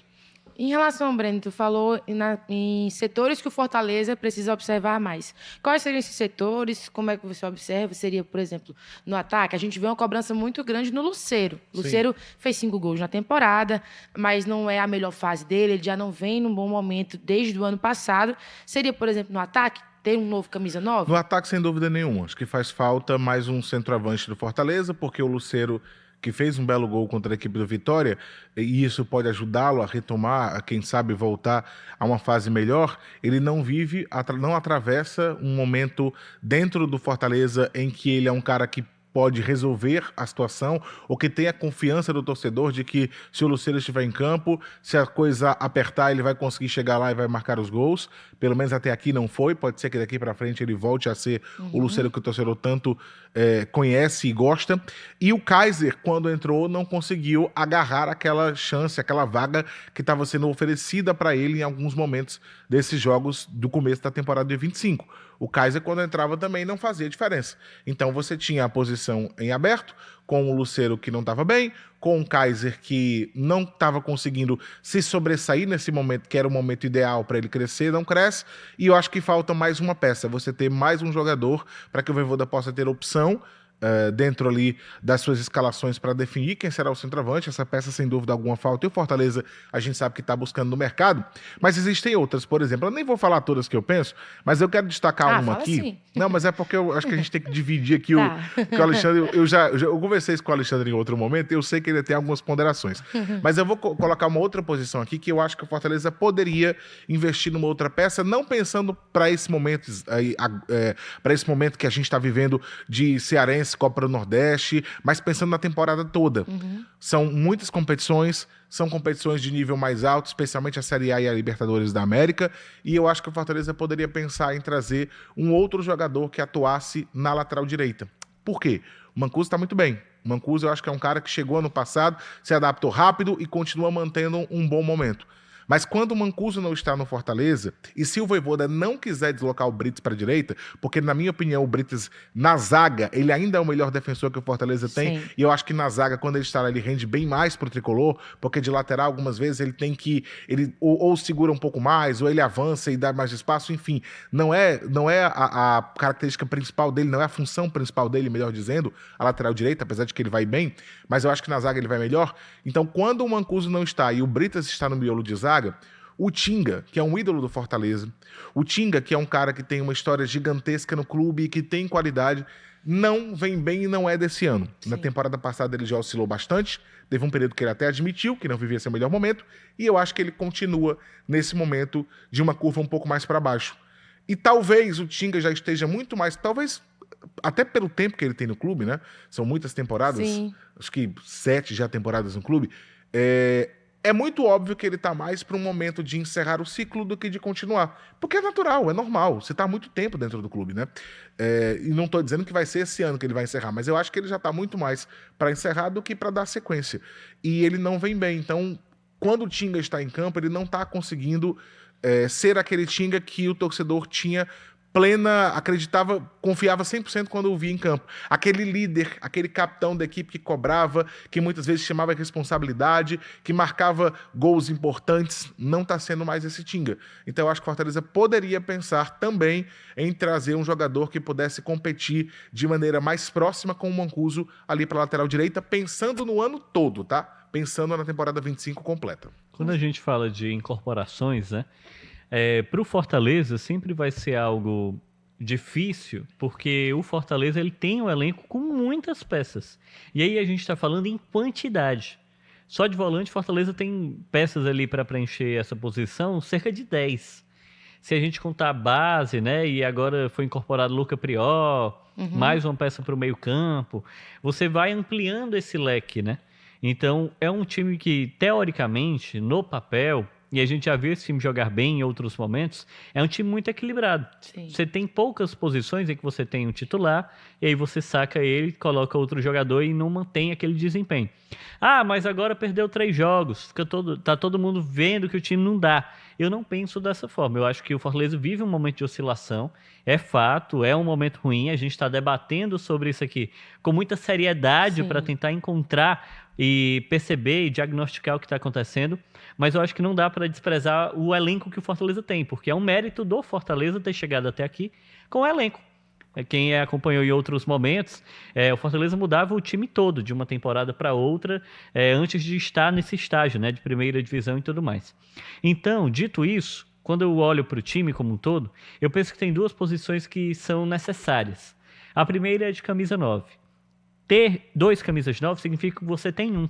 Em relação ao Breno, tu falou em setores que o Fortaleza precisa observar mais. Quais seriam esses setores? Como é que você observa? Seria, por exemplo, no ataque? A gente vê uma cobrança muito grande no Lucero. Lucero fez 5 gols na temporada, mas não é a melhor fase dele. Ele já não vem num bom momento desde o ano passado. Seria, por exemplo, no ataque? Ter um novo camisa 9? No ataque, sem dúvida nenhuma. Acho que faz falta mais um centroavante do Fortaleza, porque o Lucero, que fez um belo gol contra a equipe do Vitória, e isso pode ajudá-lo a retomar, a quem sabe voltar a uma fase melhor, ele não vive, não atravessa um momento dentro do Fortaleza em que ele é um cara que pode resolver a situação, ou que tenha confiança do torcedor de que se o Lucero estiver em campo, se a coisa apertar, ele vai conseguir chegar lá e vai marcar os gols. Pelo menos até aqui não foi, pode ser que daqui para frente ele volte a ser o Lucero que o torcedor tanto conhece e gosta. E o Kaiser, quando entrou, não conseguiu agarrar aquela chance, aquela vaga que estava sendo oferecida para ele em alguns momentos desses jogos do começo da temporada de 25. O Kaiser, quando entrava, também não fazia diferença. Então você tinha a posição em aberto, com o Lucero que não estava bem, com o Kaiser que não estava conseguindo se sobressair nesse momento, que era o momento ideal para ele crescer, não cresce. E eu acho que falta mais uma peça, você ter mais um jogador para que o Vojvoda possa ter opção dentro ali das suas escalações para definir quem será o centroavante. Essa peça, sem dúvida alguma, falta. E o Fortaleza, a gente sabe que está buscando no mercado, mas existem outras. Por exemplo, eu nem vou falar todas que eu penso, mas eu quero destacar uma aqui. Assim. Não, mas é porque eu acho que a gente tem que dividir aqui que o Alexandre... Eu conversei isso com o Alexandre em outro momento, eu sei que ele tem algumas ponderações. Mas eu vou colocar uma outra posição aqui, que eu acho que o Fortaleza poderia investir numa outra peça, não pensando para esse momento, para esse momento que a gente está vivendo de cearense, Copa do Nordeste, mas pensando na temporada toda. São muitas competições, são competições de nível mais alto, especialmente a Série A e a Libertadores da América, e eu acho que o Fortaleza poderia pensar em trazer um outro jogador que atuasse na lateral direita. Por quê? O Mancuso está muito bem. O Mancuso eu acho que é um cara que chegou ano passado, se adaptou rápido e continua mantendo um bom momento. Mas quando o Mancuso não está no Fortaleza, e se o Vojvoda não quiser deslocar o Brites para a direita, porque na minha opinião o Brites na zaga, ele ainda é o melhor defensor que o Fortaleza tem, e eu acho que na zaga, quando ele está lá, ele rende bem mais pro tricolor, porque de lateral algumas vezes ele tem que, ele ou segura um pouco mais, ou ele avança e dá mais espaço, enfim, não é a característica principal dele, não é a função principal dele, melhor dizendo, a lateral direita, apesar de que ele vai bem, mas eu acho que na zaga ele vai melhor. Então quando o Mancuso não está e o Brites está no miolo de zaga, o Tinga, que é um ídolo do Fortaleza, o Tinga, que é um cara que tem uma história gigantesca no clube e que tem qualidade, não vem bem e não é desse ano. Sim. Na temporada passada ele já oscilou bastante, teve um período que ele até admitiu que não vivia seu melhor momento, e eu acho que ele continua nesse momento de uma curva um pouco mais para baixo. E talvez o Tinga já esteja muito mais, talvez até pelo tempo que ele tem no clube, né? São muitas temporadas, sim, acho que 7 já temporadas no clube, é muito óbvio que ele está mais para um momento de encerrar o ciclo do que de continuar. Porque é natural, é normal. Você está há muito tempo dentro do clube, né? E não estou dizendo que vai ser esse ano que ele vai encerrar, mas eu acho que ele já está muito mais para encerrar do que para dar sequência. E ele não vem bem. Então, quando o Tinga está em campo, ele não está conseguindo ser aquele Tinga que o torcedor tinha acreditava, confiava 100% quando o via em campo. Aquele líder, aquele capitão da equipe que cobrava, que muitas vezes chamava a responsabilidade, que marcava gols importantes, não está sendo mais esse Tinga. Então eu acho que o Fortaleza poderia pensar também em trazer um jogador que pudesse competir de maneira mais próxima com o Mancuso ali para a lateral direita, pensando no ano todo, tá? Pensando na temporada 25 completa. Quando a gente fala de incorporações, né? Para o Fortaleza sempre vai ser algo difícil, porque o Fortaleza ele tem um elenco com muitas peças. E aí a gente está falando em quantidade. Só de volante, Fortaleza tem peças ali para preencher essa posição, cerca de 10. Se a gente contar a base, né? E agora foi incorporado Luca Prior, mais uma peça para o meio-campo, você vai ampliando esse leque, né? Então é um time que, teoricamente, no papel, e a gente já viu esse time jogar bem em outros momentos, é um time muito equilibrado. Sim. Você tem poucas posições em que você tem um titular, e aí você saca ele, coloca outro jogador e não mantém aquele desempenho. Ah, mas agora perdeu 3 jogos, tá todo mundo vendo que o time não dá. Eu não penso dessa forma. Eu acho que o Fortaleza vive um momento de oscilação, é fato, é um momento ruim, a gente está debatendo sobre isso aqui com muita seriedade para tentar encontrar e perceber e diagnosticar o que está acontecendo, mas eu acho que não dá para desprezar o elenco que o Fortaleza tem, porque é um mérito do Fortaleza ter chegado até aqui com o elenco. Quem acompanhou em outros momentos, o Fortaleza mudava o time todo, de uma temporada para outra, antes de estar nesse estágio, né, de primeira divisão e tudo mais. Então, dito isso, quando eu olho para o time como um todo, eu penso que tem 2 posições que são necessárias. A primeira é de camisa 9. ter 2 camisas 9 significa que você tem um.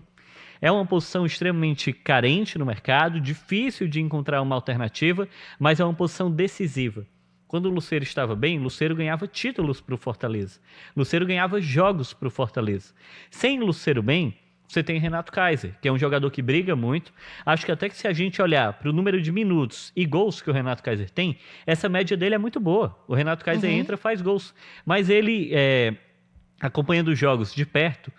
É uma posição extremamente carente no mercado, difícil de encontrar uma alternativa, mas é uma posição decisiva. Quando o Lucero estava bem, o Lucero ganhava títulos para o Fortaleza. O Lucero ganhava jogos para o Fortaleza. Sem o Lucero bem, você tem Renato Kaiser, que é um jogador que briga muito. Acho que até que se a gente olhar para o número de minutos e gols que o Renato Kaiser tem, essa média dele é muito boa. O Renato Kaiser entra, faz gols. Mas ele, acompanhando os jogos de perto,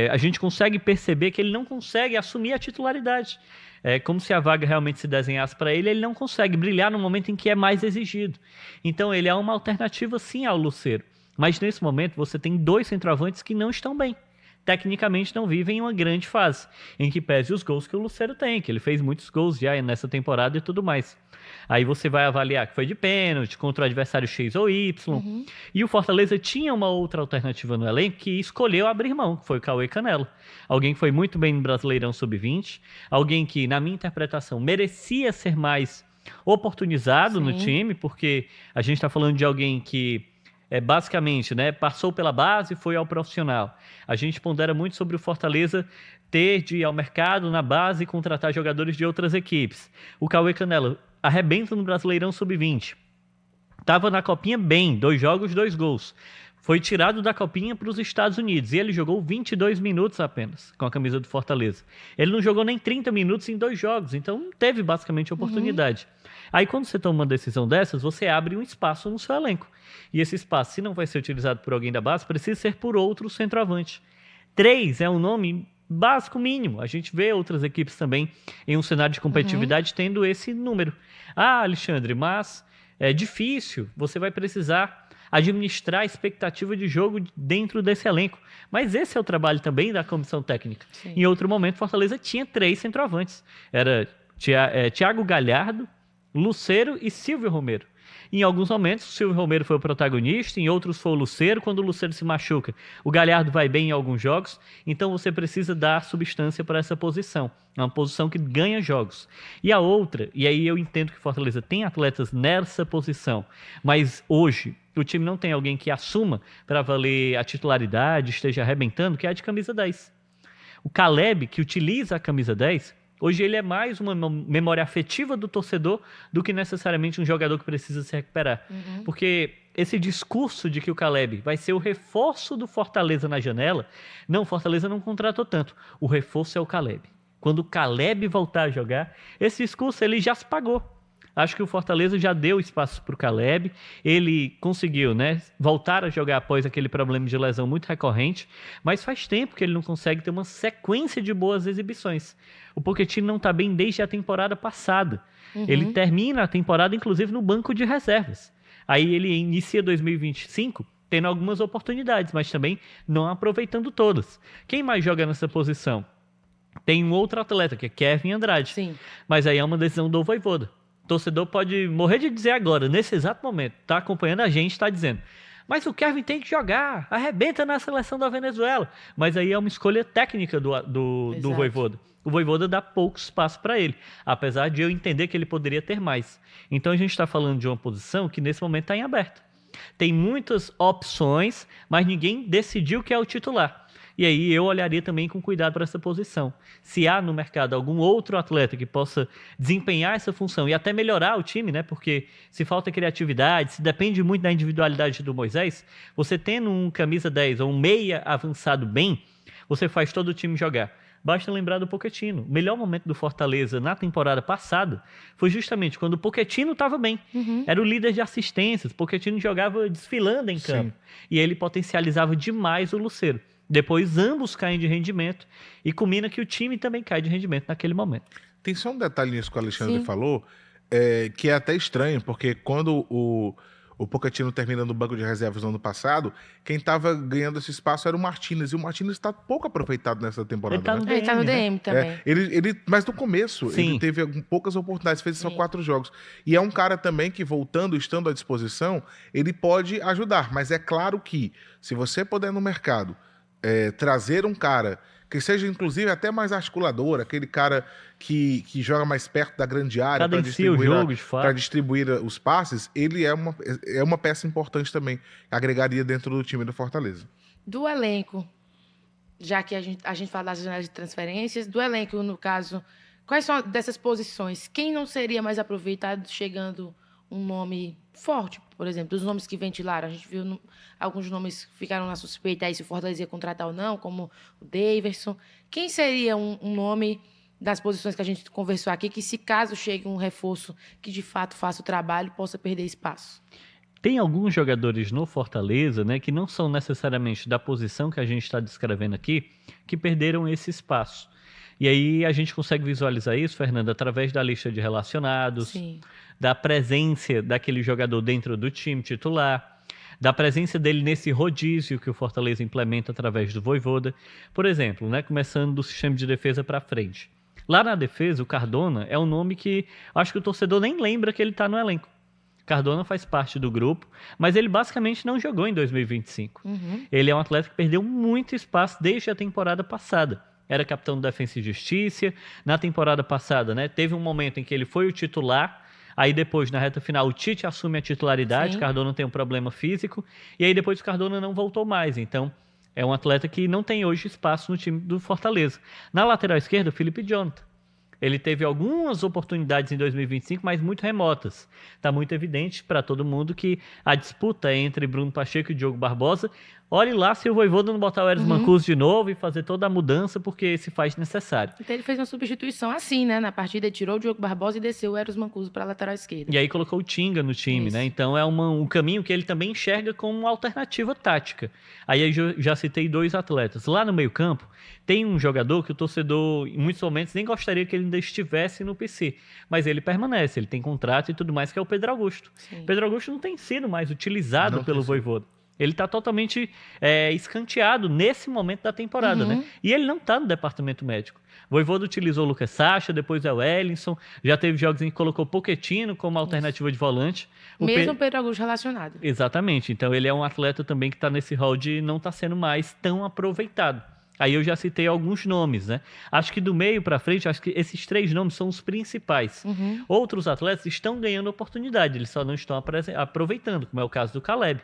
a gente consegue perceber que ele não consegue assumir a titularidade. É como se a vaga realmente se desenhasse para ele, ele não consegue brilhar no momento em que é mais exigido. Então ele é uma alternativa sim ao Lucero. Mas nesse momento você tem 2 centroavantes que não estão bem. Tecnicamente não vivem uma grande fase, em que pese os gols que o Lucero tem, que ele fez muitos gols já nessa temporada e tudo mais. Aí você vai avaliar que foi de pênalti, contra o adversário X ou Y. E o Fortaleza tinha uma outra alternativa no elenco que escolheu abrir mão, que foi o Cauê Canela. Alguém que foi muito bem no Brasileirão Sub-20, alguém que, na minha interpretação, merecia ser mais oportunizado no time, porque a gente está falando de alguém que basicamente, passou pela base e foi ao profissional. A gente pondera muito sobre o Fortaleza ter de ir ao mercado na base e contratar jogadores de outras equipes. O Cauê Canela arrebenta no Brasileirão Sub-20. Estava na Copinha bem, 2 jogos, 2 gols. Foi tirado da Copinha para os Estados Unidos e ele jogou 22 minutos apenas com a camisa do Fortaleza. Ele não jogou nem 30 minutos em 2 jogos, então não teve basicamente oportunidade. Aí quando você toma uma decisão dessas, você abre um espaço no seu elenco. E esse espaço, se não vai ser utilizado por alguém da base, precisa ser por outro centroavante. 3 é um nome básico mínimo. A gente vê outras equipes também em um cenário de competitividade tendo esse número. Ah, Alexandre, mas é difícil. Você vai precisar administrar a expectativa de jogo dentro desse elenco. Mas esse é o trabalho também da comissão técnica. Sim. Em outro momento, Fortaleza tinha 3 centroavantes. Era Thiago Galhardo, Lucero e Silvio Romero. Em alguns momentos, o Silvio Romero foi o protagonista, em outros foi o Lucero. Quando o Lucero se machuca, o Galhardo vai bem em alguns jogos. Então você precisa dar substância para essa posição. É uma posição que ganha jogos. E a outra, e aí eu entendo que Fortaleza tem atletas nessa posição, mas hoje o time não tem alguém que assuma para valer a titularidade, esteja arrebentando, que é a de camisa 10. O Caleb, que utiliza a camisa 10, hoje ele é mais uma memória afetiva do torcedor do que necessariamente um jogador que precisa se recuperar. Porque esse discurso de que o Caleb vai ser o reforço do Fortaleza na janela, não, o Fortaleza não contratou tanto. O reforço é o Caleb. Quando o Caleb voltar a jogar, esse discurso ele já se pagou. Acho que o Fortaleza já deu espaço para o Caleb, ele conseguiu voltar a jogar após aquele problema de lesão muito recorrente, mas faz tempo que ele não consegue ter uma sequência de boas exibições. O Pochettino não está bem desde a temporada passada. Ele termina a temporada, inclusive, no banco de reservas. Aí ele inicia 2025 tendo algumas oportunidades, mas também não aproveitando todas. Quem mais joga nessa posição? Tem um outro atleta, que é Kevin Andrade. Sim. Mas aí é uma decisão do Vojvoda. O torcedor pode morrer de dizer agora, nesse exato momento, está acompanhando a gente, está dizendo, mas o Kevin tem que jogar, arrebenta na seleção da Venezuela. Mas aí é uma escolha técnica do Vojvoda. O Vojvoda dá pouco espaço para ele, apesar de eu entender que ele poderia ter mais. Então a gente está falando de uma posição que nesse momento está em aberto. Tem muitas opções, mas ninguém decidiu que é o titular. E aí eu olharia também com cuidado para essa posição. Se há no mercado algum outro atleta que possa desempenhar essa função e até melhorar o time, porque se falta criatividade, se depende muito da individualidade do Moisés, você tendo um camisa 10 ou um meia avançado bem, você faz todo o time jogar. Basta lembrar do Pochettino. O melhor momento do Fortaleza na temporada passada foi justamente quando o Pochettino estava bem. Era o líder de assistências. O Pochettino jogava desfilando em campo. E ele potencializava demais o Lucero. Depois ambos caem de rendimento e culmina que o time também cai de rendimento naquele momento. Tem só um detalhe nisso que o Alexandre falou, que é até estranho, porque quando o Pochettino termina no banco de reservas no ano passado, quem estava ganhando esse espaço era o Martínez, e o Martínez está pouco aproveitado nessa temporada. Ele está no DM também. Mas no começo, ele teve poucas oportunidades, fez só 4 jogos. E é um cara também que, voltando, estando à disposição, ele pode ajudar. Mas é claro que, se você puder no mercado trazer um cara que seja, inclusive, até mais articulador, aquele cara que joga mais perto da grande área para distribuir os passes, ele é uma peça importante também, que agregaria dentro do time do Fortaleza. Do elenco já que a gente fala das janelas de transferências, do elenco, no caso, quais são dessas posições? Quem não seria mais aproveitado chegando um nome forte, por exemplo, dos nomes que ventilaram? A gente viu alguns nomes que ficaram na suspeita aí se o Fortaleza ia contratar ou não, como o Daverson. Quem seria um nome das posições que a gente conversou aqui, que se caso chegue um reforço que de fato faça o trabalho, possa perder espaço? Tem alguns jogadores no Fortaleza, né, que não são necessariamente da posição que a gente está descrevendo aqui, que perderam esse espaço. E aí a gente consegue visualizar isso, Fernanda, através da lista de relacionados, Sim. da presença daquele jogador dentro do time titular, da presença dele nesse rodízio que o Fortaleza implementa através do Vojvoda. Por exemplo, né, começando do sistema de defesa para frente. Lá na defesa, o Cardona é um nome que acho que o torcedor nem lembra que ele está no elenco. Cardona faz parte do grupo, mas ele basicamente não jogou em 2025. Ele é um atleta que perdeu muito espaço desde a temporada passada. Era capitão do Defensa e Justiça. Na temporada passada, né, teve um momento em que ele foi o titular. Aí depois, na reta final, o Tite assume a titularidade. Sim. Cardona tem um problema físico. E aí depois o Cardona não voltou mais. Então, é um atleta que não tem hoje espaço no time do Fortaleza. Na lateral esquerda, o Felipe Jonathan. Ele teve algumas oportunidades em 2025, mas muito remotas. Está muito evidente para todo mundo que a disputa entre Bruno Pacheco e Diogo Barbosa, olhe lá se o Vojvoda não botar o Eros Mancuso de novo e fazer toda a mudança, porque se faz necessário. Então ele fez uma substituição assim, né? Na partida, ele tirou o Diogo Barbosa e desceu o Eros Mancuso para a lateral esquerda. E aí colocou o Tinga no time, Isso. né? Então é um caminho que ele também enxerga como uma alternativa tática. Aí eu já citei 2 atletas. Lá no meio-campo, tem um jogador que o torcedor, em muitos momentos, nem gostaria que ele ainda estivesse no PC. Mas ele permanece, ele tem contrato e tudo mais, que é o Pedro Augusto. Sim. Pedro Augusto não tem sido mais utilizado Não pelo tem sido. Vojvoda. Ele está totalmente escanteado nesse momento da temporada, né? E ele não está no departamento médico. O Vojvoda utilizou o Lucas Sacha, depois é o Wellington, já teve jogos em que colocou Pochettino como alternativa de volante. Mesmo o Pedro Augusto relacionado. Exatamente. Então ele é um atleta também que está nesse rol de não estar sendo mais tão aproveitado. Aí eu já citei alguns nomes, né? Acho que do meio para frente, acho que esses 3 nomes são os principais. Outros atletas estão ganhando oportunidade, eles só não estão aproveitando, como é o caso do Caleb.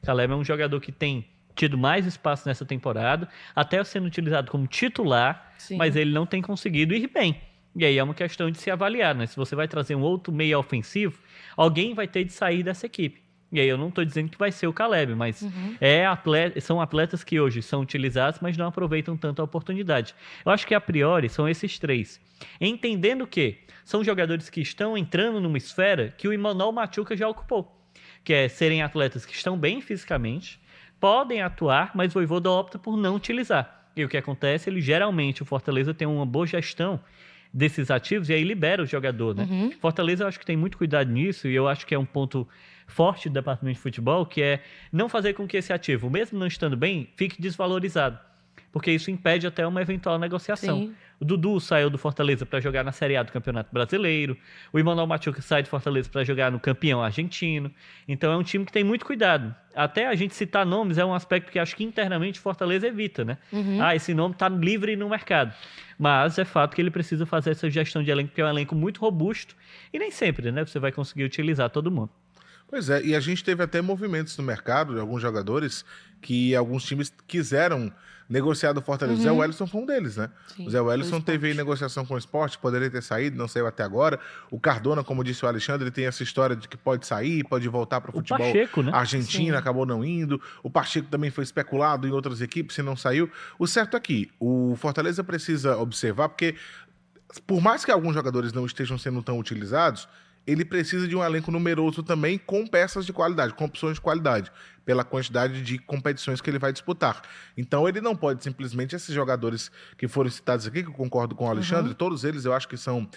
Caleb é um jogador que tem tido mais espaço nessa temporada, até sendo utilizado como titular, Sim. mas ele não tem conseguido ir bem. E aí é uma questão de se avaliar, né? Se você vai trazer um outro meio ofensivo, alguém vai ter de sair dessa equipe. E aí eu não estou dizendo que vai ser o Caleb, mas são atletas que hoje são utilizados, mas não aproveitam tanto a oportunidade. Eu acho que a priori são esses 3. Entendendo que são jogadores que estão entrando numa esfera que o Emmanuel Machuca já ocupou, que é serem atletas que estão bem fisicamente, podem atuar, mas o Vojvoda opta por não utilizar. E o que acontece? Geralmente o Fortaleza tem uma boa gestão desses ativos e aí libera o jogador, né? Fortaleza eu acho que tem muito cuidado nisso e eu acho que é um ponto forte do departamento de futebol, que é não fazer com que esse ativo, mesmo não estando bem, fique desvalorizado. Porque isso impede até uma eventual negociação. Sim. O Dudu saiu do Fortaleza para jogar na Série A do Campeonato Brasileiro. O Emmanuel Machuca sai do Fortaleza para jogar no campeão argentino. Então é um time que tem muito cuidado. Até a gente citar nomes é um aspecto que acho que internamente o Fortaleza evita, né? Esse nome está livre no mercado. Mas é fato que ele precisa fazer essa gestão de elenco, porque é um elenco muito robusto e nem sempre, né, você vai conseguir utilizar todo mundo. Pois é, e a gente teve até movimentos no mercado de alguns jogadores que alguns times quiseram negociar do Fortaleza. O Zé Wellington foi um deles, né? Sim, O Zé Wellington foi teve esporte. negociação com o Sport, poderia ter saído, não saiu até agora. O Cardona, como disse o Alexandre, ele tem essa história de que pode sair, pode voltar para o futebol Pacheco, né? argentino, Sim. acabou não indo. O Pacheco também foi especulado em outras equipes e não saiu. O certo é que o Fortaleza precisa observar, porque por mais que alguns jogadores não estejam sendo tão utilizados, ele precisa de um elenco numeroso também com peças de qualidade, com opções de qualidade, pela quantidade de competições que ele vai disputar. Então ele não pode simplesmente, esses jogadores que foram citados aqui, que eu concordo com o Alexandre, todos eles eu acho que são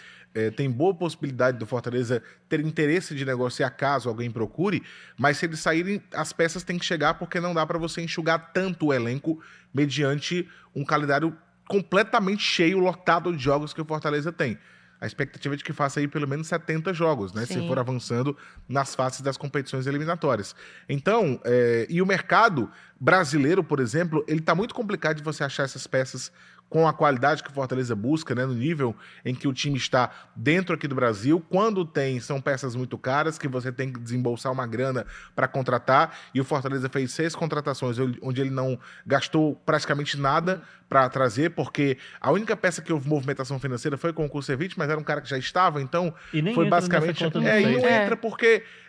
tem boa possibilidade do Fortaleza ter interesse de negociar caso alguém procure, mas se eles saírem, as peças têm que chegar, porque não dá para você enxugar tanto o elenco mediante um calendário completamente cheio, lotado de jogos que o Fortaleza tem. A expectativa é de que faça aí pelo menos 70 jogos, né? Se Sim. for avançando nas fases das competições eliminatórias. Então, e o mercado brasileiro, por exemplo, ele está muito complicado de você achar essas peças com a qualidade que o Fortaleza busca, né, no nível em que o time está dentro aqui do Brasil. Quando são peças muito caras, que você tem que desembolsar uma grana para contratar, e o Fortaleza fez 6 contratações, onde ele não gastou praticamente nada para trazer, porque a única peça que houve movimentação financeira foi com o Kusevich, mas era um cara que já estava, então foi basicamente...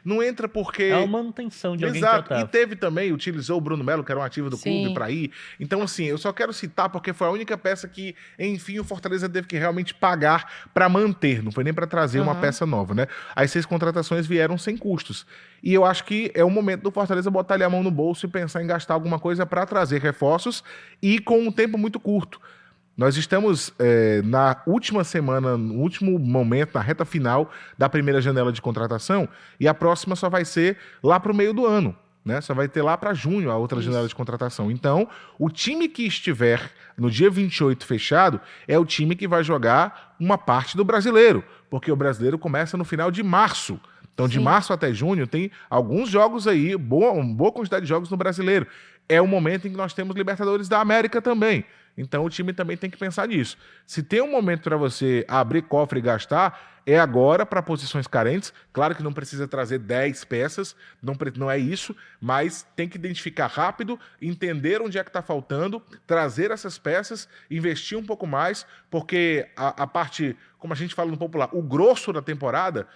Não entra porque... É uma manutenção de alguém que já estava. E teve também, utilizou o Bruno Melo, que era um ativo do clube, para ir. Então, assim, eu só quero citar porque foi a única peça que, enfim, o Fortaleza teve que realmente pagar para manter, não foi nem para trazer uma peça nova, né? As 6 contratações vieram sem custos. E eu acho que é o momento do Fortaleza botar ali a mão no bolso e pensar em gastar alguma coisa para trazer reforços e com um tempo muito curto. Nós estamos na última semana, no último momento, na reta final da primeira janela de contratação, e a próxima só vai ser lá para o meio do ano, né? Só vai ter lá para junho a outra janela de contratação. Então, o time que estiver no dia 28 fechado é o time que vai jogar uma parte do Brasileiro, porque o Brasileiro começa no final de março. Então, de março até junho, tem alguns jogos aí, uma boa quantidade de jogos no Brasileiro. É o momento em que nós temos Libertadores da América também. Então, o time também tem que pensar nisso. Se tem um momento para você abrir cofre e gastar, é agora para posições carentes. Claro que não precisa trazer 10 peças, não é isso, mas tem que identificar rápido, entender onde é que está faltando, trazer essas peças, investir um pouco mais, porque a parte, como a gente fala no popular, o grosso da temporada,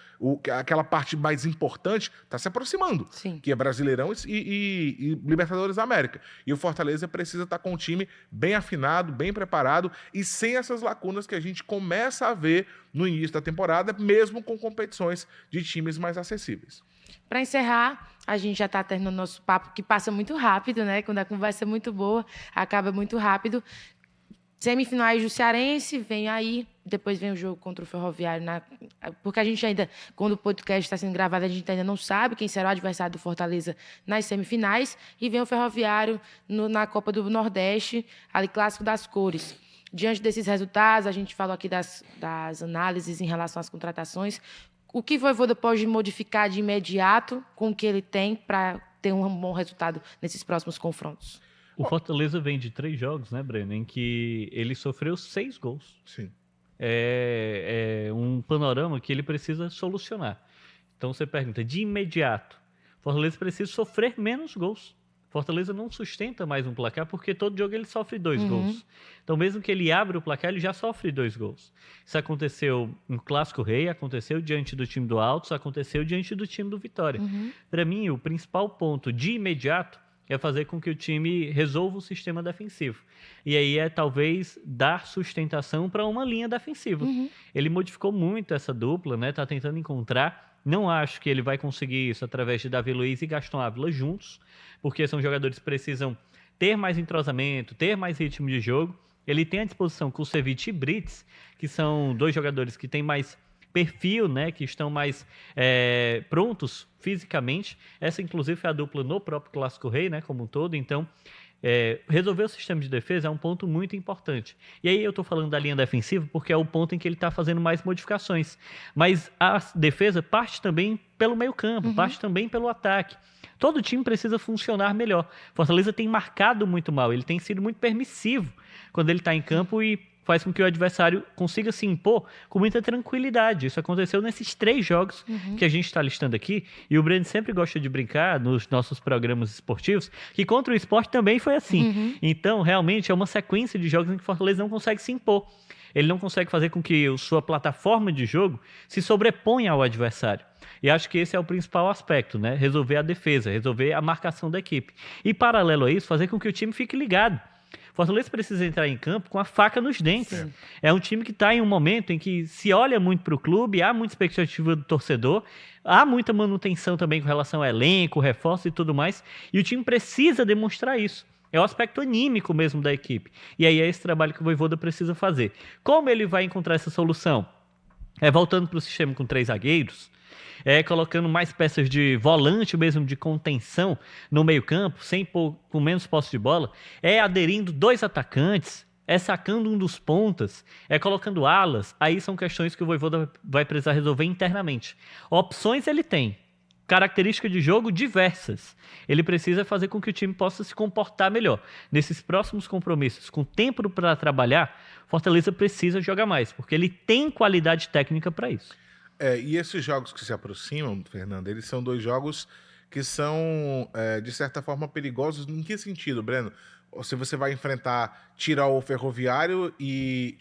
aquela parte mais importante, está se aproximando, que é Brasileirão e Libertadores da América. E o Fortaleza precisa estar com o time bem afinado, bem preparado e sem essas lacunas que a gente começa a ver no início da temporada, mesmo com competições de times mais acessíveis. Para encerrar, a gente já está terminando nosso papo, que passa muito rápido, né? Quando a conversa é muito boa, acaba muito rápido. Semifinais do Cearense, vem aí, depois vem o jogo contra o Ferroviário, porque a gente ainda, quando o podcast está sendo gravado, a gente ainda não sabe quem será o adversário do Fortaleza nas semifinais, e vem o Ferroviário na Copa do Nordeste, ali Clássico das Cores. Diante desses resultados, a gente falou aqui das análises em relação às contratações. O que o Vojvoda pode modificar de imediato com o que ele tem para ter um bom resultado nesses próximos confrontos? O Fortaleza vem de 3 jogos, né, Breno, em que ele sofreu 6 gols. Sim. É um panorama que ele precisa solucionar. Então você pergunta, de imediato, Fortaleza precisa sofrer menos gols. Fortaleza não sustenta mais um placar, porque todo jogo ele sofre 2 gols. Então, mesmo que ele abra o placar, ele já sofre 2 gols. Isso aconteceu no Clássico Rei, aconteceu diante do time do Altos, aconteceu diante do time do Vitória. Para mim, o principal ponto de imediato é fazer com que o time resolva o sistema defensivo. E aí talvez dar sustentação para uma linha defensiva. Ele modificou muito essa dupla, né? Tá tentando encontrar. Não acho que ele vai conseguir isso através de Davi Luiz e Gaston Ávila juntos, porque são jogadores que precisam ter mais entrosamento, ter mais ritmo de jogo. Ele tem à disposição Kusevich e Brits, que são 2 jogadores que têm mais perfil, né, que estão mais prontos fisicamente. Essa, inclusive, é a dupla no próprio Clássico Rei, né, como um todo. Então, resolver o sistema de defesa é um ponto muito importante. E aí eu estou falando da linha defensiva porque é o ponto em que ele está fazendo mais modificações. Mas a defesa parte também pelo meio-campo, parte também pelo ataque. Todo time precisa funcionar melhor. Fortaleza tem marcado muito mal, ele tem sido muito permissivo quando ele está em campo e faz com que o adversário consiga se impor com muita tranquilidade. Isso aconteceu nesses 3 jogos que a gente está listando aqui. E o Breno sempre gosta de brincar nos nossos programas esportivos que contra o Sport também foi assim. Então, realmente, é uma sequência de jogos em que o Fortaleza não consegue se impor. Ele não consegue fazer com que a sua plataforma de jogo se sobreponha ao adversário. E acho que esse é o principal aspecto, né? Resolver a defesa, resolver a marcação da equipe. E, paralelo a isso, fazer com que o time fique ligado. Fortaleza precisa entrar em campo com a faca nos dentes. Sim. É um time que está em um momento em que se olha muito para o clube, há muita expectativa do torcedor, há muita manutenção também com relação ao elenco, reforço e tudo mais, e o time precisa demonstrar isso. É o aspecto anímico mesmo da equipe. E aí é esse trabalho que o Vojvoda precisa fazer. Como ele vai encontrar essa solução? Voltando para o sistema com 3 zagueiros, colocando mais peças de volante mesmo, de contenção no meio-campo, com menos posse de bola, aderindo 2 atacantes, sacando um dos pontas, colocando alas. Aí são questões que o Vojvoda vai precisar resolver internamente. Opções ele tem. características de jogo diversas. Ele precisa fazer com que o time possa se comportar melhor. Nesses próximos compromissos, com tempo para trabalhar, Fortaleza precisa jogar mais, porque ele tem qualidade técnica para isso. E esses jogos que se aproximam, Fernando, eles são 2 jogos que são, de certa forma, perigosos. Em que sentido, Breno? Se você vai enfrentar tirar o Ferroviário e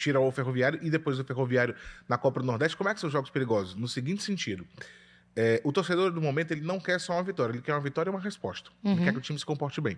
depois o Ferroviário na Copa do Nordeste, como é que são jogos perigosos? No seguinte sentido, o torcedor do momento ele não quer só uma vitória, ele quer uma vitória e uma resposta. Ele quer que o time se comporte bem.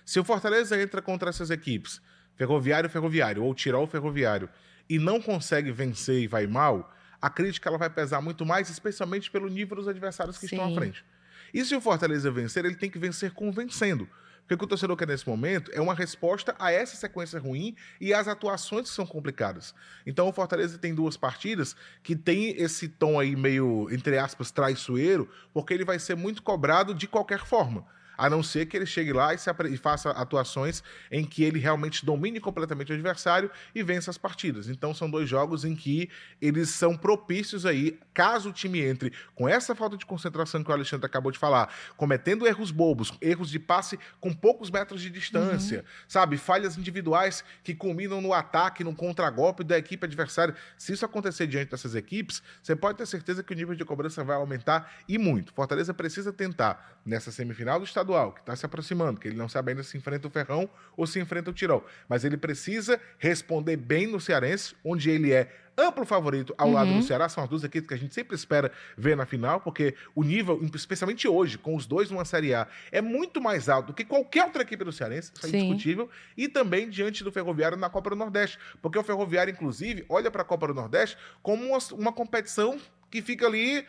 Se o Fortaleza entra contra essas equipes, Ferroviário ou tirar o Ferroviário, e não consegue vencer e vai mal, a crítica ela vai pesar muito mais, especialmente pelo nível dos adversários que estão à frente. E se o Fortaleza vencer, ele tem que vencer convencendo. Porque o que o torcedor quer nesse momento é uma resposta a essa sequência ruim e às atuações que são complicadas. Então o Fortaleza tem 2 partidas que tem esse tom aí meio, entre aspas, traiçoeiro, porque ele vai ser muito cobrado de qualquer forma. A não ser que ele chegue lá e faça atuações em que ele realmente domine completamente o adversário e vença as partidas. Então são 2 jogos em que eles são propícios aí, caso o time entre com essa falta de concentração que o Alexandre acabou de falar, cometendo erros bobos, erros de passe com poucos metros de distância, sabe? Falhas individuais que culminam no ataque, no contragolpe da equipe adversária. Se isso acontecer diante dessas equipes, você pode ter certeza que o nível de cobrança vai aumentar e muito. Fortaleza precisa tentar, nessa semifinal do estadual, que está se aproximando, que ele não sabe ainda se enfrenta o Ferrão ou se enfrenta o Tirol, mas ele precisa responder bem no Cearense, onde ele é amplo favorito ao lado do Ceará. São as 2 equipes que a gente sempre espera ver na final, porque o nível, especialmente hoje, com os 2 numa Série A, é muito mais alto do que qualquer outra equipe do Cearense, isso é indiscutível, e também diante do Ferroviário na Copa do Nordeste, porque o Ferroviário, inclusive, olha para a Copa do Nordeste como uma competição que fica ali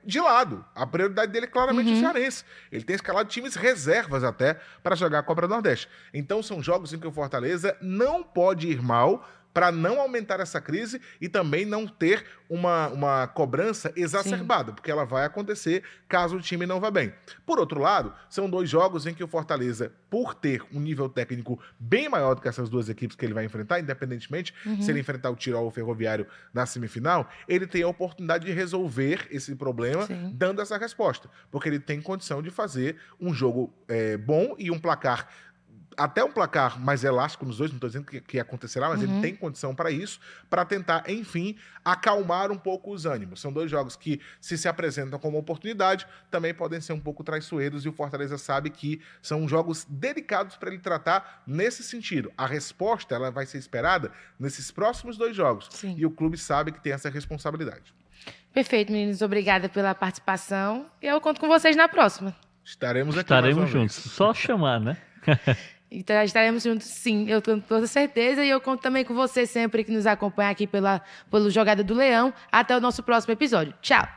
de lado. A prioridade dele é claramente o Cearense. Ele tem escalado times reservas até para jogar a Copa do Nordeste. Então são jogos em que o Fortaleza não pode ir mal para não aumentar essa crise e também não ter uma cobrança exacerbada, porque ela vai acontecer caso o time não vá bem. Por outro lado, são 2 jogos em que o Fortaleza, por ter um nível técnico bem maior do que essas 2 equipes que ele vai enfrentar, independentemente se ele enfrentar o Tirol ou o Ferroviário na semifinal, ele tem a oportunidade de resolver esse problema dando essa resposta, porque ele tem condição de fazer um jogo bom e um placar, até um placar mais elástico nos 2, não estou dizendo que acontecerá, mas ele tem condição para isso, para tentar, enfim, acalmar um pouco os ânimos. São 2 jogos que, se apresentam como oportunidade, também podem ser um pouco traiçoeiros, e o Fortaleza sabe que são jogos delicados para ele tratar nesse sentido. A resposta ela vai ser esperada nesses próximos 2 jogos, e o clube sabe que tem essa responsabilidade. Perfeito, meninos. Obrigada pela participação. E eu conto com vocês na próxima. Estaremos aqui. Estaremos juntos. Só chamar, né? Então, estaremos juntos, sim, eu tenho toda certeza. E eu conto também com você sempre que nos acompanha aqui pelo Jogada do Leão. Até o nosso próximo episódio. Tchau!